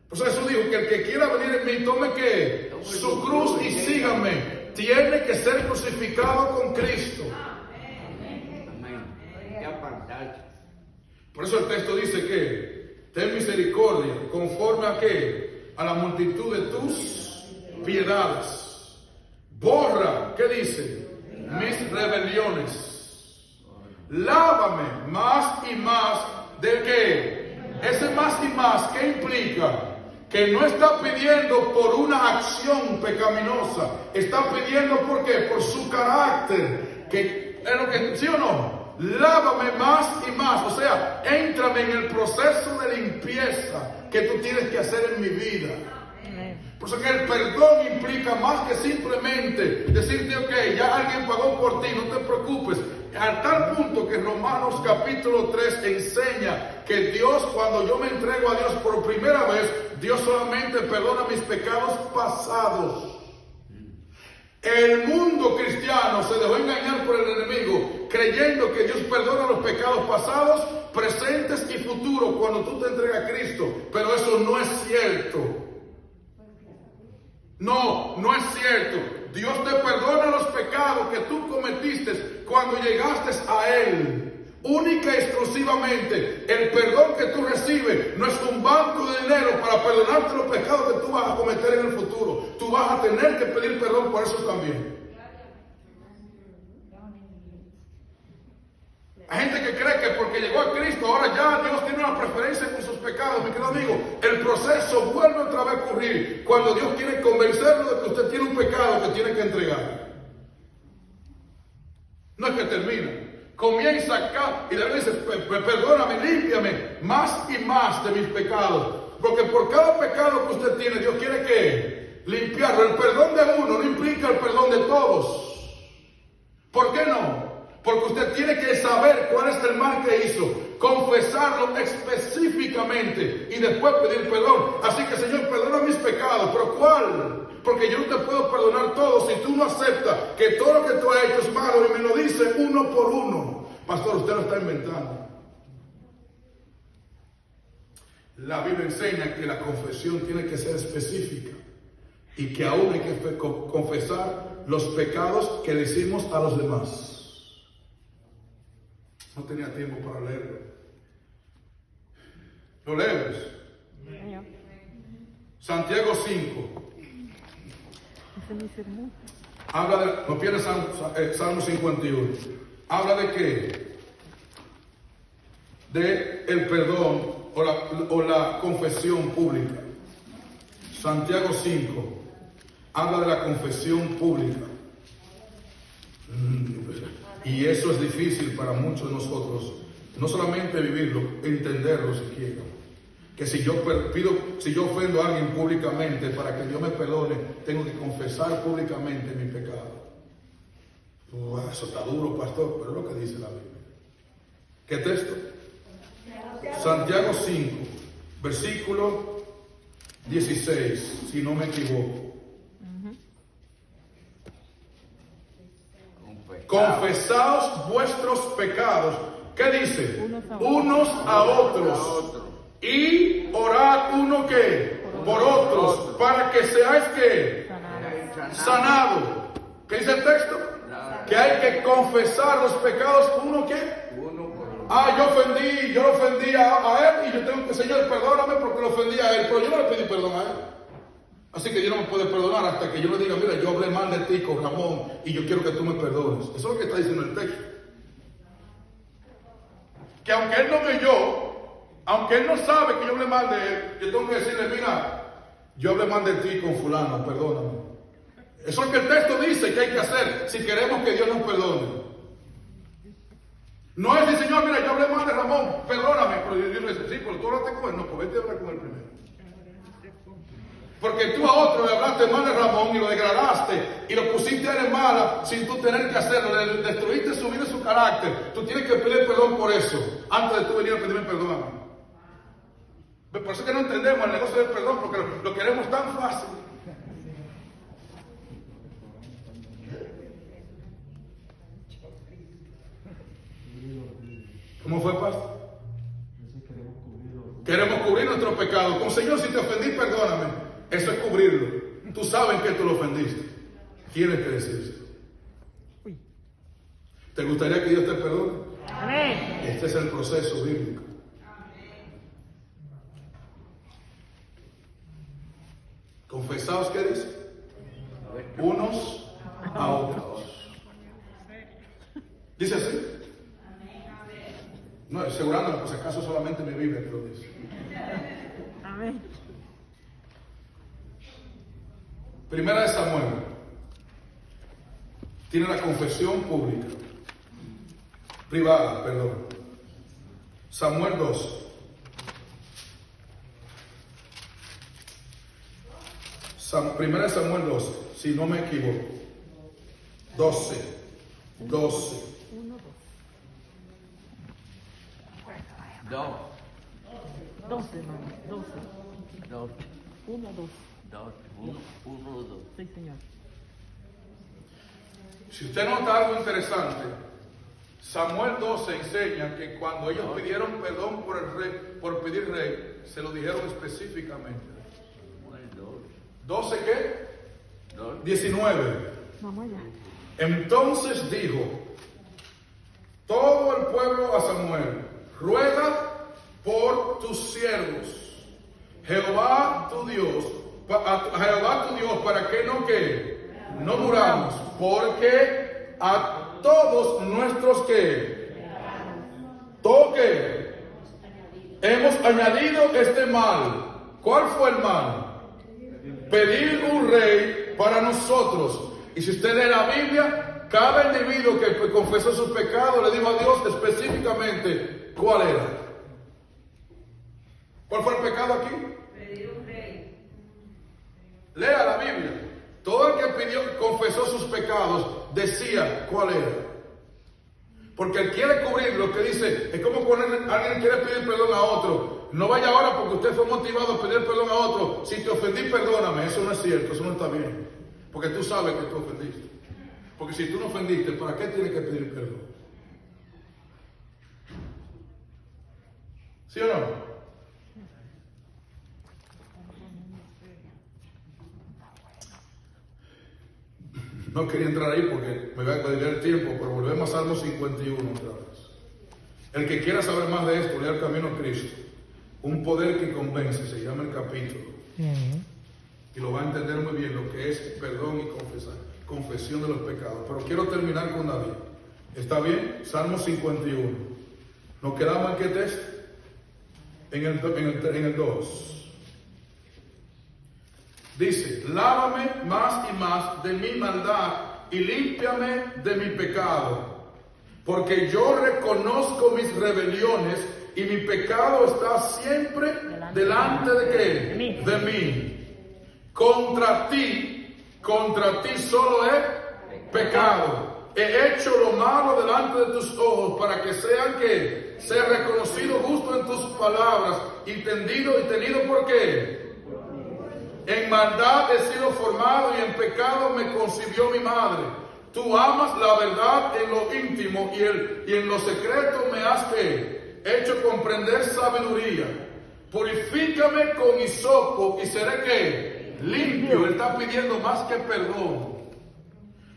Speaker 1: Pues Jesús dijo que el que quiera venir en mí, tome qué? Su cruz y sígame. Tiene que ser crucificado con Cristo.
Speaker 2: Amén. Hay que apartarse.
Speaker 1: Por eso el texto dice que ten misericordia conforme a qué? A la multitud de tus piedades. Borra, ¿qué dice? Mis rebeliones. Lávame más y más de qué. Ese más y más, ¿qué implica? Que no está pidiendo por una acción pecaminosa. Está pidiendo ¿por qué? Por su carácter. Que es lo que, ¿sí o no? Lávame más y más. O sea, éntrame en el proceso de limpieza que tú tienes que hacer en mi vida. Por eso que el perdón implica más que simplemente decirte, ok, ya alguien pagó por ti, no te preocupes. A tal punto que Romanos capítulo 3 enseña que Dios, cuando yo me entrego a Dios por primera vez, Dios solamente perdona mis pecados pasados. El mundo cristiano se dejó engañar por el enemigo, creyendo que Dios perdona los pecados pasados, presentes y futuros cuando tú te entregas a Cristo. Pero eso no es cierto. No, no es cierto. Dios te perdona los pecados que tú cometiste cuando llegaste a Él. Única y exclusivamente, el perdón que tú recibes no es un banco de dinero para perdonarte los pecados que tú vas a cometer en el futuro. Tú vas a tener que pedir perdón por eso también. Hay gente que cree que porque llegó a Cristo, ahora ya Dios tiene una preferencia con sus pecados. Mi querido amigo, el proceso vuelve otra vez a ocurrir cuando Dios quiere convencerlo de que usted tiene un pecado que tiene que entregar. No es que termina. Comienza acá y le dice, perdóname, límpiame más y más de mis pecados. Porque por cada pecado que usted tiene, Dios quiere que limpiarlo. El perdón de uno no implica el perdón de todos. ¿Por qué no? Porque usted tiene que saber cuál es el mal que hizo, confesarlo específicamente y después pedir perdón. Así que, Señor, perdona mis pecados. ¿Pero cuál? Porque yo no te puedo perdonar todo si tú no aceptas que todo lo que tú has hecho es malo y me lo dice uno por uno. Pastor, usted lo está inventando. La Biblia enseña que la confesión tiene que ser específica y que aún hay que confesar los pecados que le hicimos a los demás. No tenía tiempo para leerlo. ¿Lo leemos? Santiago 5. Habla de, no pierdas Salmo 51. Habla de qué? De el perdón o la confesión pública. Santiago 5. Habla de la confesión pública. Y eso es difícil para muchos de nosotros, no solamente vivirlo, entenderlo siquiera. Que si yo ofendo a alguien públicamente para que Dios me perdone, tengo que confesar públicamente mi pecado. Eso está duro, pastor, pero es lo que dice la Biblia. ¿Qué texto? Santiago 5, versículo 16, si no me equivoco. Confesaos vuestros pecados. ¿Qué dice? Unos a otros. Y orad uno que por otros, para que seáis que sanado. ¿Qué dice el texto? Que hay que confesar los pecados uno que. Yo lo ofendí a él y yo tengo que, Señor, perdóname porque lo ofendí a él, pero yo no le pedí perdón a él. Así que Dios no me puede perdonar hasta que yo le diga, mira, yo hablé mal de ti con Ramón y yo quiero que tú me perdones. Eso es lo que está diciendo el texto. Que aunque él no me oyó, aunque él no sabe que yo hablé mal de él, yo tengo que decirle, mira, yo hablé mal de ti con fulano, perdóname. Eso es lo que el texto dice que hay que hacer si queremos que Dios nos perdone. No es decir, Señor, mira, yo hablé mal de Ramón, perdóname. Pero Dios le dice, sí, pero tú hablaste con él, no, pues vete a hablar con él primero. Porque tú a otro le hablaste mal de Ramón y lo degradaste y lo pusiste a él en mala sin tú tener que hacerlo, le destruiste su vida y su carácter. Tú tienes que pedir perdón por eso, antes de tú venir a pedirme perdón a mí. Por eso es que no entendemos el negocio del perdón, porque lo queremos tan fácil. ¿Cómo fue, pastor? Queremos cubrir nuestros pecados. Con Señor, si te ofendí, perdóname. Eso es cubrirlo. Tú sabes que tú lo ofendiste. Tienes que decirlo. ¿Te gustaría que Dios te perdone?
Speaker 3: Amén.
Speaker 1: Este es el proceso bíblico. Confesaos, ¿qué dice? Unos a otros. ¿Dice así? No, asegurándome, por si acaso solamente mi Biblia que lo dice.
Speaker 3: Amén.
Speaker 1: Primera de Samuel. Tiene la confesión pública. Privada, perdón. Samuel 2. Primera de Samuel 12, si no me equivoco. 12. 12.
Speaker 3: 12, hermano. 12. 1, 2.
Speaker 2: 1, 2.
Speaker 3: Sí, Señor.
Speaker 1: Si usted nota algo interesante, Samuel 12 enseña que cuando ellos pidieron perdón por el rey, por pedir rey, se lo dijeron específicamente. 12 ¿qué? 19.
Speaker 3: Vamos allá.
Speaker 1: Entonces dijo todo el pueblo a Samuel: ruega por tus siervos, Jehová tu Dios, para que no muramos, porque a todos nuestros hemos añadido este mal. ¿Cuál fue el mal? Pedir un rey para nosotros. Y si usted lee la Biblia, cada individuo que confesó sus pecados le dijo a Dios específicamente cuál era. ¿Cuál fue el pecado aquí?
Speaker 4: Pedir un rey.
Speaker 1: Lea la Biblia. Todo el que confesó sus pecados decía cuál era. Porque él quiere cubrir lo que dice. Es como cuando alguien quiere pedir perdón a otro. No vaya ahora porque usted fue motivado a pedir perdón a otro. Si te ofendí, perdóname. Eso no es cierto, eso no está bien. Porque tú sabes que tú ofendiste. Porque si tú no ofendiste, ¿para qué tienes que pedir perdón? ¿Sí o no? No quería entrar ahí porque me va a perder el tiempo, pero volvemos a Salmo 51 otra vez. El que quiera saber más de esto, lea El Camino a Cristo. Un poder que convence, se llama el capítulo. Y lo va a entender muy bien lo que es perdón y confesión de los pecados. Pero quiero terminar con David. ¿Está bien? Salmo 51. ¿Nos quedamos en qué texto? En el 2. Dice: lávame más y más de mi maldad y límpiame de mi pecado, porque yo reconozco mis rebeliones y mi pecado está siempre delante de ¿qué? De mí. Contra ti solo he pecado. He hecho lo malo delante de tus ojos, para que sean que sea reconocido justo en tus palabras, entendido y tenido por qué. En maldad he sido formado y en pecado me concibió mi madre. Tú amas la verdad en lo íntimo y en lo secreto me has hecho comprender sabiduría. Purifícame con hisopo y seré ¿qué? Limpio. Él está pidiendo más que perdón.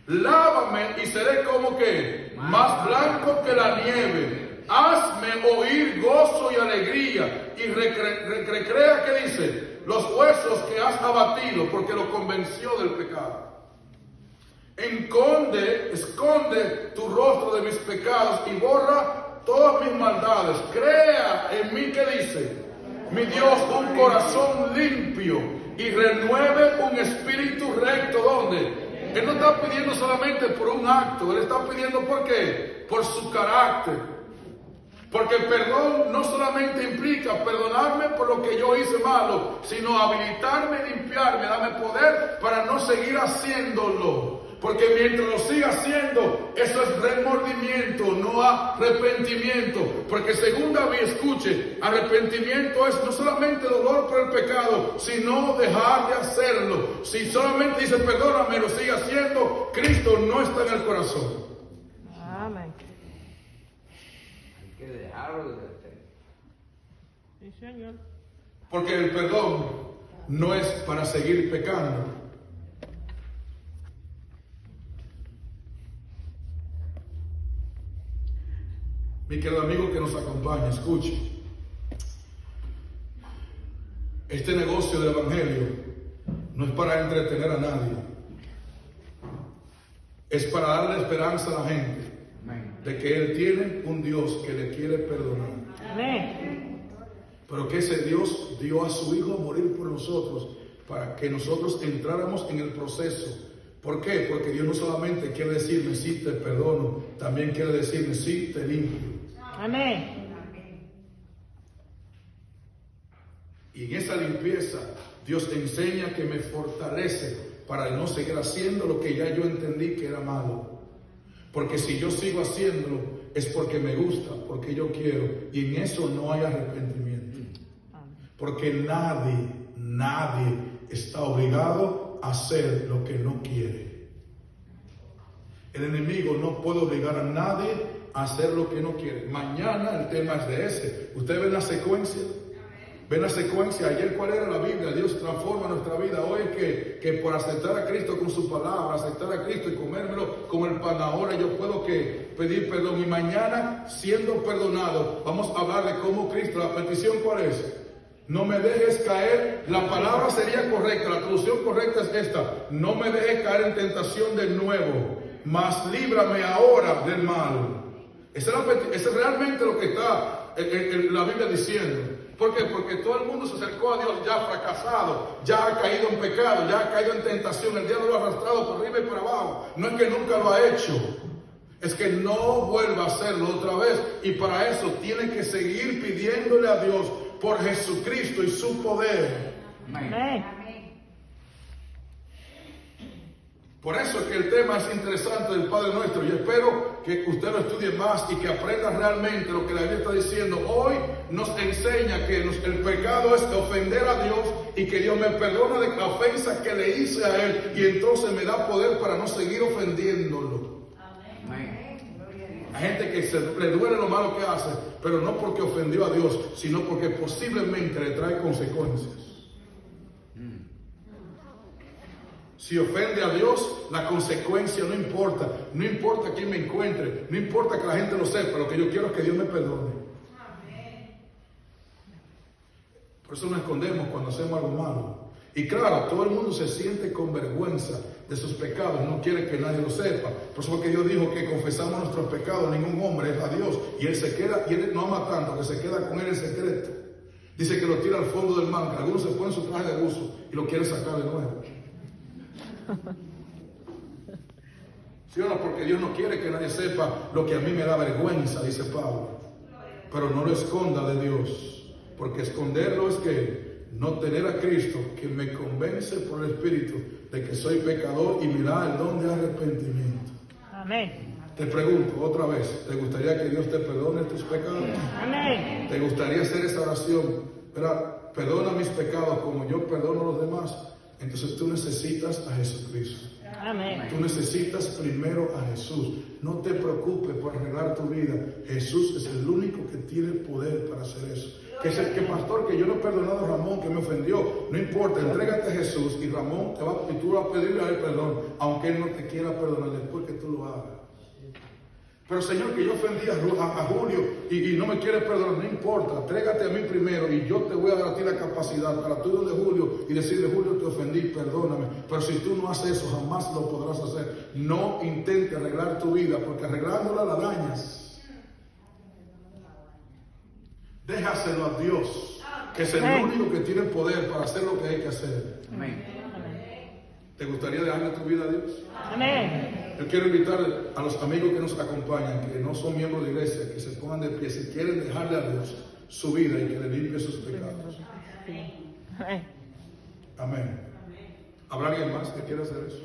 Speaker 1: Lávame y seré como que más blanco que la nieve. Hazme oír gozo y alegría y recrea, ¿qué dice? Los huesos que has abatido, porque lo convenció del pecado. Esconde tu rostro de mis pecados y borra todas mis maldades. Crea en mí, ¿qué dice? Mi Dios, un corazón limpio y renueve un espíritu recto. ¿Dónde? Él no está pidiendo solamente por un acto, Él está pidiendo ¿por qué? Por su carácter. Porque el perdón no solamente implica perdonarme por lo que yo hice malo, sino habilitarme, limpiarme, darme poder para no seguir haciéndolo. Porque mientras lo siga haciendo, eso es remordimiento, no arrepentimiento. Porque según David, escuche, arrepentimiento es no solamente dolor por el pecado, sino dejar de hacerlo. Si solamente dice perdóname, lo sigue haciendo, Cristo no está en el corazón.
Speaker 3: Amén.
Speaker 2: Hay que dejarlo de hacer.
Speaker 3: Sí, Señor.
Speaker 1: Porque el perdón no es para seguir pecando. Mi querido amigo que nos acompaña, escuche. Este negocio del evangelio no es para entretener a nadie. Es para darle esperanza a la gente de que Él tiene un Dios que le quiere perdonar.
Speaker 3: Amén.
Speaker 1: Pero que ese Dios dio a su Hijo a morir por nosotros para que nosotros entráramos en el proceso. ¿Por qué? Porque Dios no solamente quiere decirme sí te perdono, también quiere decirme sí te limpio.
Speaker 3: Amén.
Speaker 1: Y en esa limpieza Dios te enseña que me fortalece para no seguir haciendo lo que ya yo entendí que era malo. Porque si yo sigo haciéndolo es porque me gusta, porque yo quiero, y en eso no hay arrepentimiento. Porque nadie está obligado a hacer lo que no quiere. El enemigo no puede obligar a nadie a hacer lo que no quiere. Mañana el tema es de ese. ¿Ustedes ven la secuencia? ¿Ven la secuencia? Ayer, ¿cuál era la Biblia? Dios transforma nuestra vida. Hoy que por aceptar a Cristo con su palabra, aceptar a Cristo y comérmelo como el pan ahora, yo puedo que pedir perdón. Y mañana, siendo perdonado, vamos a hablar de cómo Cristo, la petición ¿cuál es? No me dejes caer, la palabra sería correcta, la traducción correcta es esta: no me dejes caer en tentación de nuevo, mas líbrame ahora del mal. Eso es realmente lo que está en la Biblia diciendo. ¿Por qué? Porque todo el mundo se acercó a Dios ya fracasado, ya ha caído en pecado, ya ha caído en tentación, el diablo lo ha arrastrado por arriba y por abajo. No es que nunca lo ha hecho, es que no vuelva a hacerlo otra vez, y para eso tiene que seguir pidiéndole a Dios por Jesucristo y su poder.
Speaker 3: Amén.
Speaker 1: Por eso es que el tema es interesante del Padre Nuestro, y espero que usted lo estudie más y que aprenda realmente lo que la Biblia está diciendo. Hoy nos enseña que el pecado es ofender a Dios y que Dios me perdona de la ofensa que le hice a Él, y entonces me da poder para no seguir ofendiéndolo. Hay gente que le duele lo malo que hace, pero no porque ofendió a Dios, sino porque posiblemente le trae consecuencias. Si ofende a Dios, la consecuencia no importa. No importa quién me encuentre, no importa que la gente lo sepa. Lo que yo quiero es que Dios me perdone. Por eso nos escondemos cuando hacemos algo malo. Y claro, todo el mundo se siente con vergüenza de sus pecados, no quiere que nadie lo sepa. Por eso que Dios dijo que confesamos nuestros pecados, ningún hombre es a Dios, y Él se queda, y Él no ama tanto que se queda con Él en secreto. Dice que lo tira al fondo del mar, que algunos se ponen su traje de buzo y lo quieren sacar de nuevo. ¿Sí o no? Porque Dios no quiere que nadie sepa lo que a mí me da vergüenza, dice Pablo. Pero no lo esconda de Dios, porque esconderlo es que no tener a Cristo, que me convence por el Espíritu de que soy pecador y me da el don de arrepentimiento.
Speaker 3: Amén.
Speaker 1: Te pregunto otra vez, ¿te gustaría que Dios te perdone tus pecados?
Speaker 3: Amén.
Speaker 1: ¿Te gustaría hacer esa oración? ¿Verdad? Perdona mis pecados como yo perdono a los demás. Entonces tú necesitas a Jesucristo.
Speaker 3: Amén.
Speaker 1: Tú necesitas primero a Jesús. No te preocupes por arreglar tu vida. Jesús es el único que tiene el poder para hacer eso. Que es el que, pastor, que yo no he perdonado a Ramón, que me ofendió. No importa, entrégate a Jesús y Ramón y tú vas a pedirle a él perdón, aunque él no te quiera perdonar después que tú lo hagas. Pero Señor, que yo ofendí a Julio y no me quieres perdonar, no importa, entrégate a mí primero y yo te voy a dar a ti la capacidad para tú ir de Julio y decirle: Julio, te ofendí, perdóname. Pero si tú no haces eso, jamás lo podrás hacer. No intentes arreglar tu vida, porque arreglándola la dañas. Déjaselo a Dios, que es el único que tiene el poder para hacer lo que hay que hacer.
Speaker 2: Amén.
Speaker 1: ¿Te gustaría dejarle tu vida a Dios?
Speaker 3: Amén.
Speaker 1: Yo quiero invitar a los amigos que nos acompañan, que no son miembros de iglesia, que se pongan de pie si quieren dejarle a Dios su vida y que le limpie sus pecados.
Speaker 3: Amén.
Speaker 1: Amén. ¿Habrá alguien más que quiera hacer eso?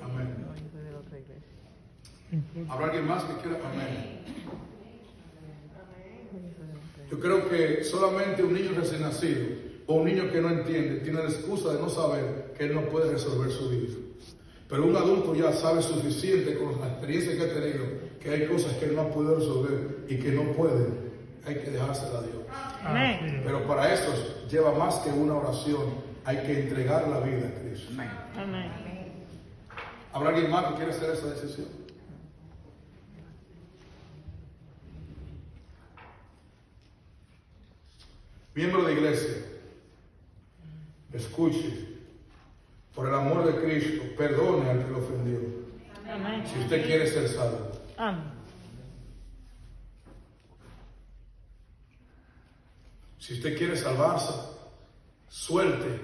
Speaker 1: Amén. ¿Habrá alguien más que quiera? Amén. Yo creo que solamente un niño recién nacido o un niño que no entiende tiene la excusa de no saber que él no puede resolver su vida. Pero un adulto ya sabe suficiente con la experiencia que ha tenido, que hay cosas que él no ha podido resolver y que no puede. Hay que dejársela a Dios.
Speaker 3: Amén.
Speaker 1: Pero para eso lleva más que una oración. Hay que entregar la vida a Cristo.
Speaker 3: Amén.
Speaker 1: ¿Habrá alguien más que quiera hacer esa decisión? Miembro de iglesia, escuche. Por el amor de Cristo, perdone al que lo ofendió.
Speaker 3: Amén.
Speaker 1: Si usted quiere ser salvo.
Speaker 3: Amén.
Speaker 1: Si usted quiere salvarse, suelte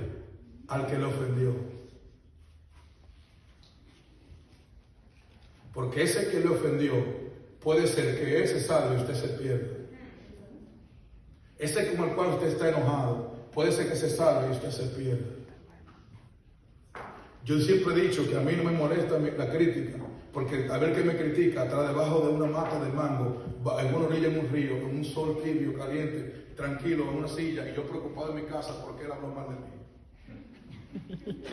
Speaker 1: al que le ofendió. Porque ese que le ofendió puede ser que ese salve y usted se pierda. Ese con el cual usted está enojado, puede ser que se salve y usted se pierda. Yo siempre he dicho que a mí no me molesta la crítica, porque a ver que me critica, atrás debajo de una mata de mango, en una orilla en un río, con un sol tibio, caliente, tranquilo, en una silla, y yo preocupado en mi casa porque él habló mal de mí.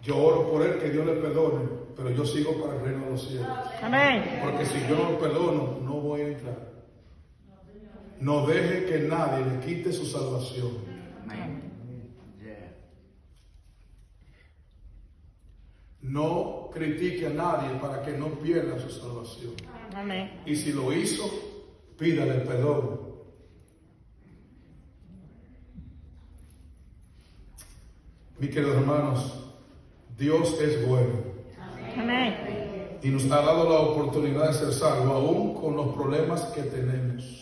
Speaker 1: Yo oro por él, que Dios le perdone, pero yo sigo para el reino de los cielos.
Speaker 3: Amén.
Speaker 1: Porque si yo no lo perdono, no voy a entrar. No deje que nadie le quite su salvación.
Speaker 2: Amén.
Speaker 1: No critique a nadie para que no pierda su salvación.
Speaker 3: Amén.
Speaker 1: Y si lo hizo, pídale perdón. Mis queridos hermanos, Dios es bueno.
Speaker 3: Amén.
Speaker 1: Y nos ha dado la oportunidad de ser salvos, aún con los problemas que tenemos.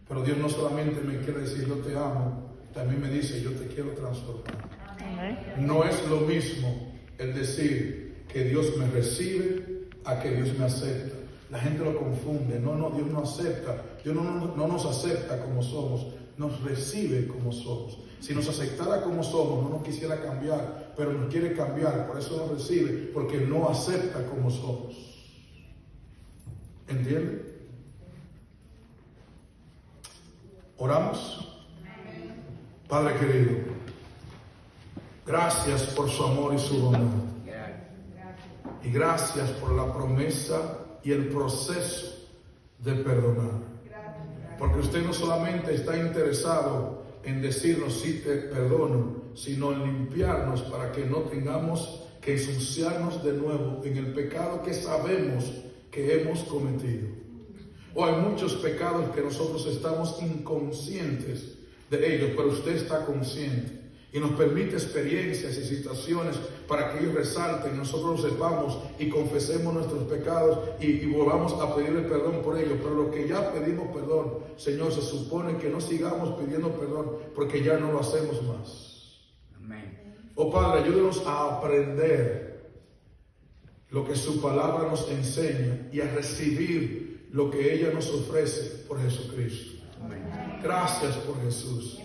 Speaker 1: Pero Dios no solamente me quiere decir yo te amo, también me dice yo te quiero transformar.
Speaker 3: Amén.
Speaker 1: No es lo mismo el decir que Dios me recibe a que Dios me acepta. La gente lo confunde. No, Dios no acepta. Dios no nos acepta como somos, nos recibe como somos. Si nos aceptara como somos, no nos quisiera cambiar, pero nos quiere cambiar, por eso nos recibe, porque no acepta como somos. ¿Entiende? Oramos. Padre querido, gracias por su amor y su bondad. Y gracias por la promesa y el proceso de perdonar. Porque usted no solamente está interesado en decirnos sí te perdono, sino en limpiarnos para que no tengamos que ensuciarnos de nuevo en el pecado que sabemos que hemos cometido. O hay muchos pecados que nosotros estamos inconscientes de ellos, pero usted está consciente. Y nos permite experiencias y situaciones para que ellos resalten, nosotros lo sepamos y confesemos nuestros pecados y volvamos a pedirle perdón por ellos. Pero lo que ya pedimos perdón, Señor, se supone que no sigamos pidiendo perdón porque ya no lo hacemos más.
Speaker 2: Amén.
Speaker 1: Oh Padre, ayúdanos a aprender lo que su palabra nos enseña y a recibir lo que ella nos ofrece por Jesucristo. Gracias por Jesús.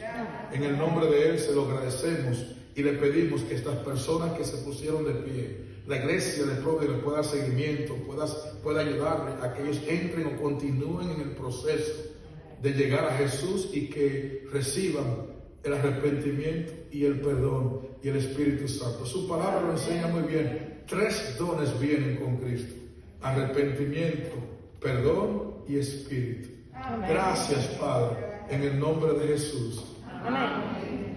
Speaker 1: En el nombre de Él se lo agradecemos y le pedimos que estas personas que se pusieron de pie, la iglesia de Progre le pueda dar seguimiento, pueda ayudarle a que ellos entren o continúen en el proceso de llegar a Jesús y que reciban el arrepentimiento y el perdón y el Espíritu Santo. Su palabra lo enseña muy bien. 3 dones vienen con Cristo: arrepentimiento, perdón y Espíritu.
Speaker 3: Amén.
Speaker 1: Gracias, Padre, en el nombre de Jesús.
Speaker 3: Amén.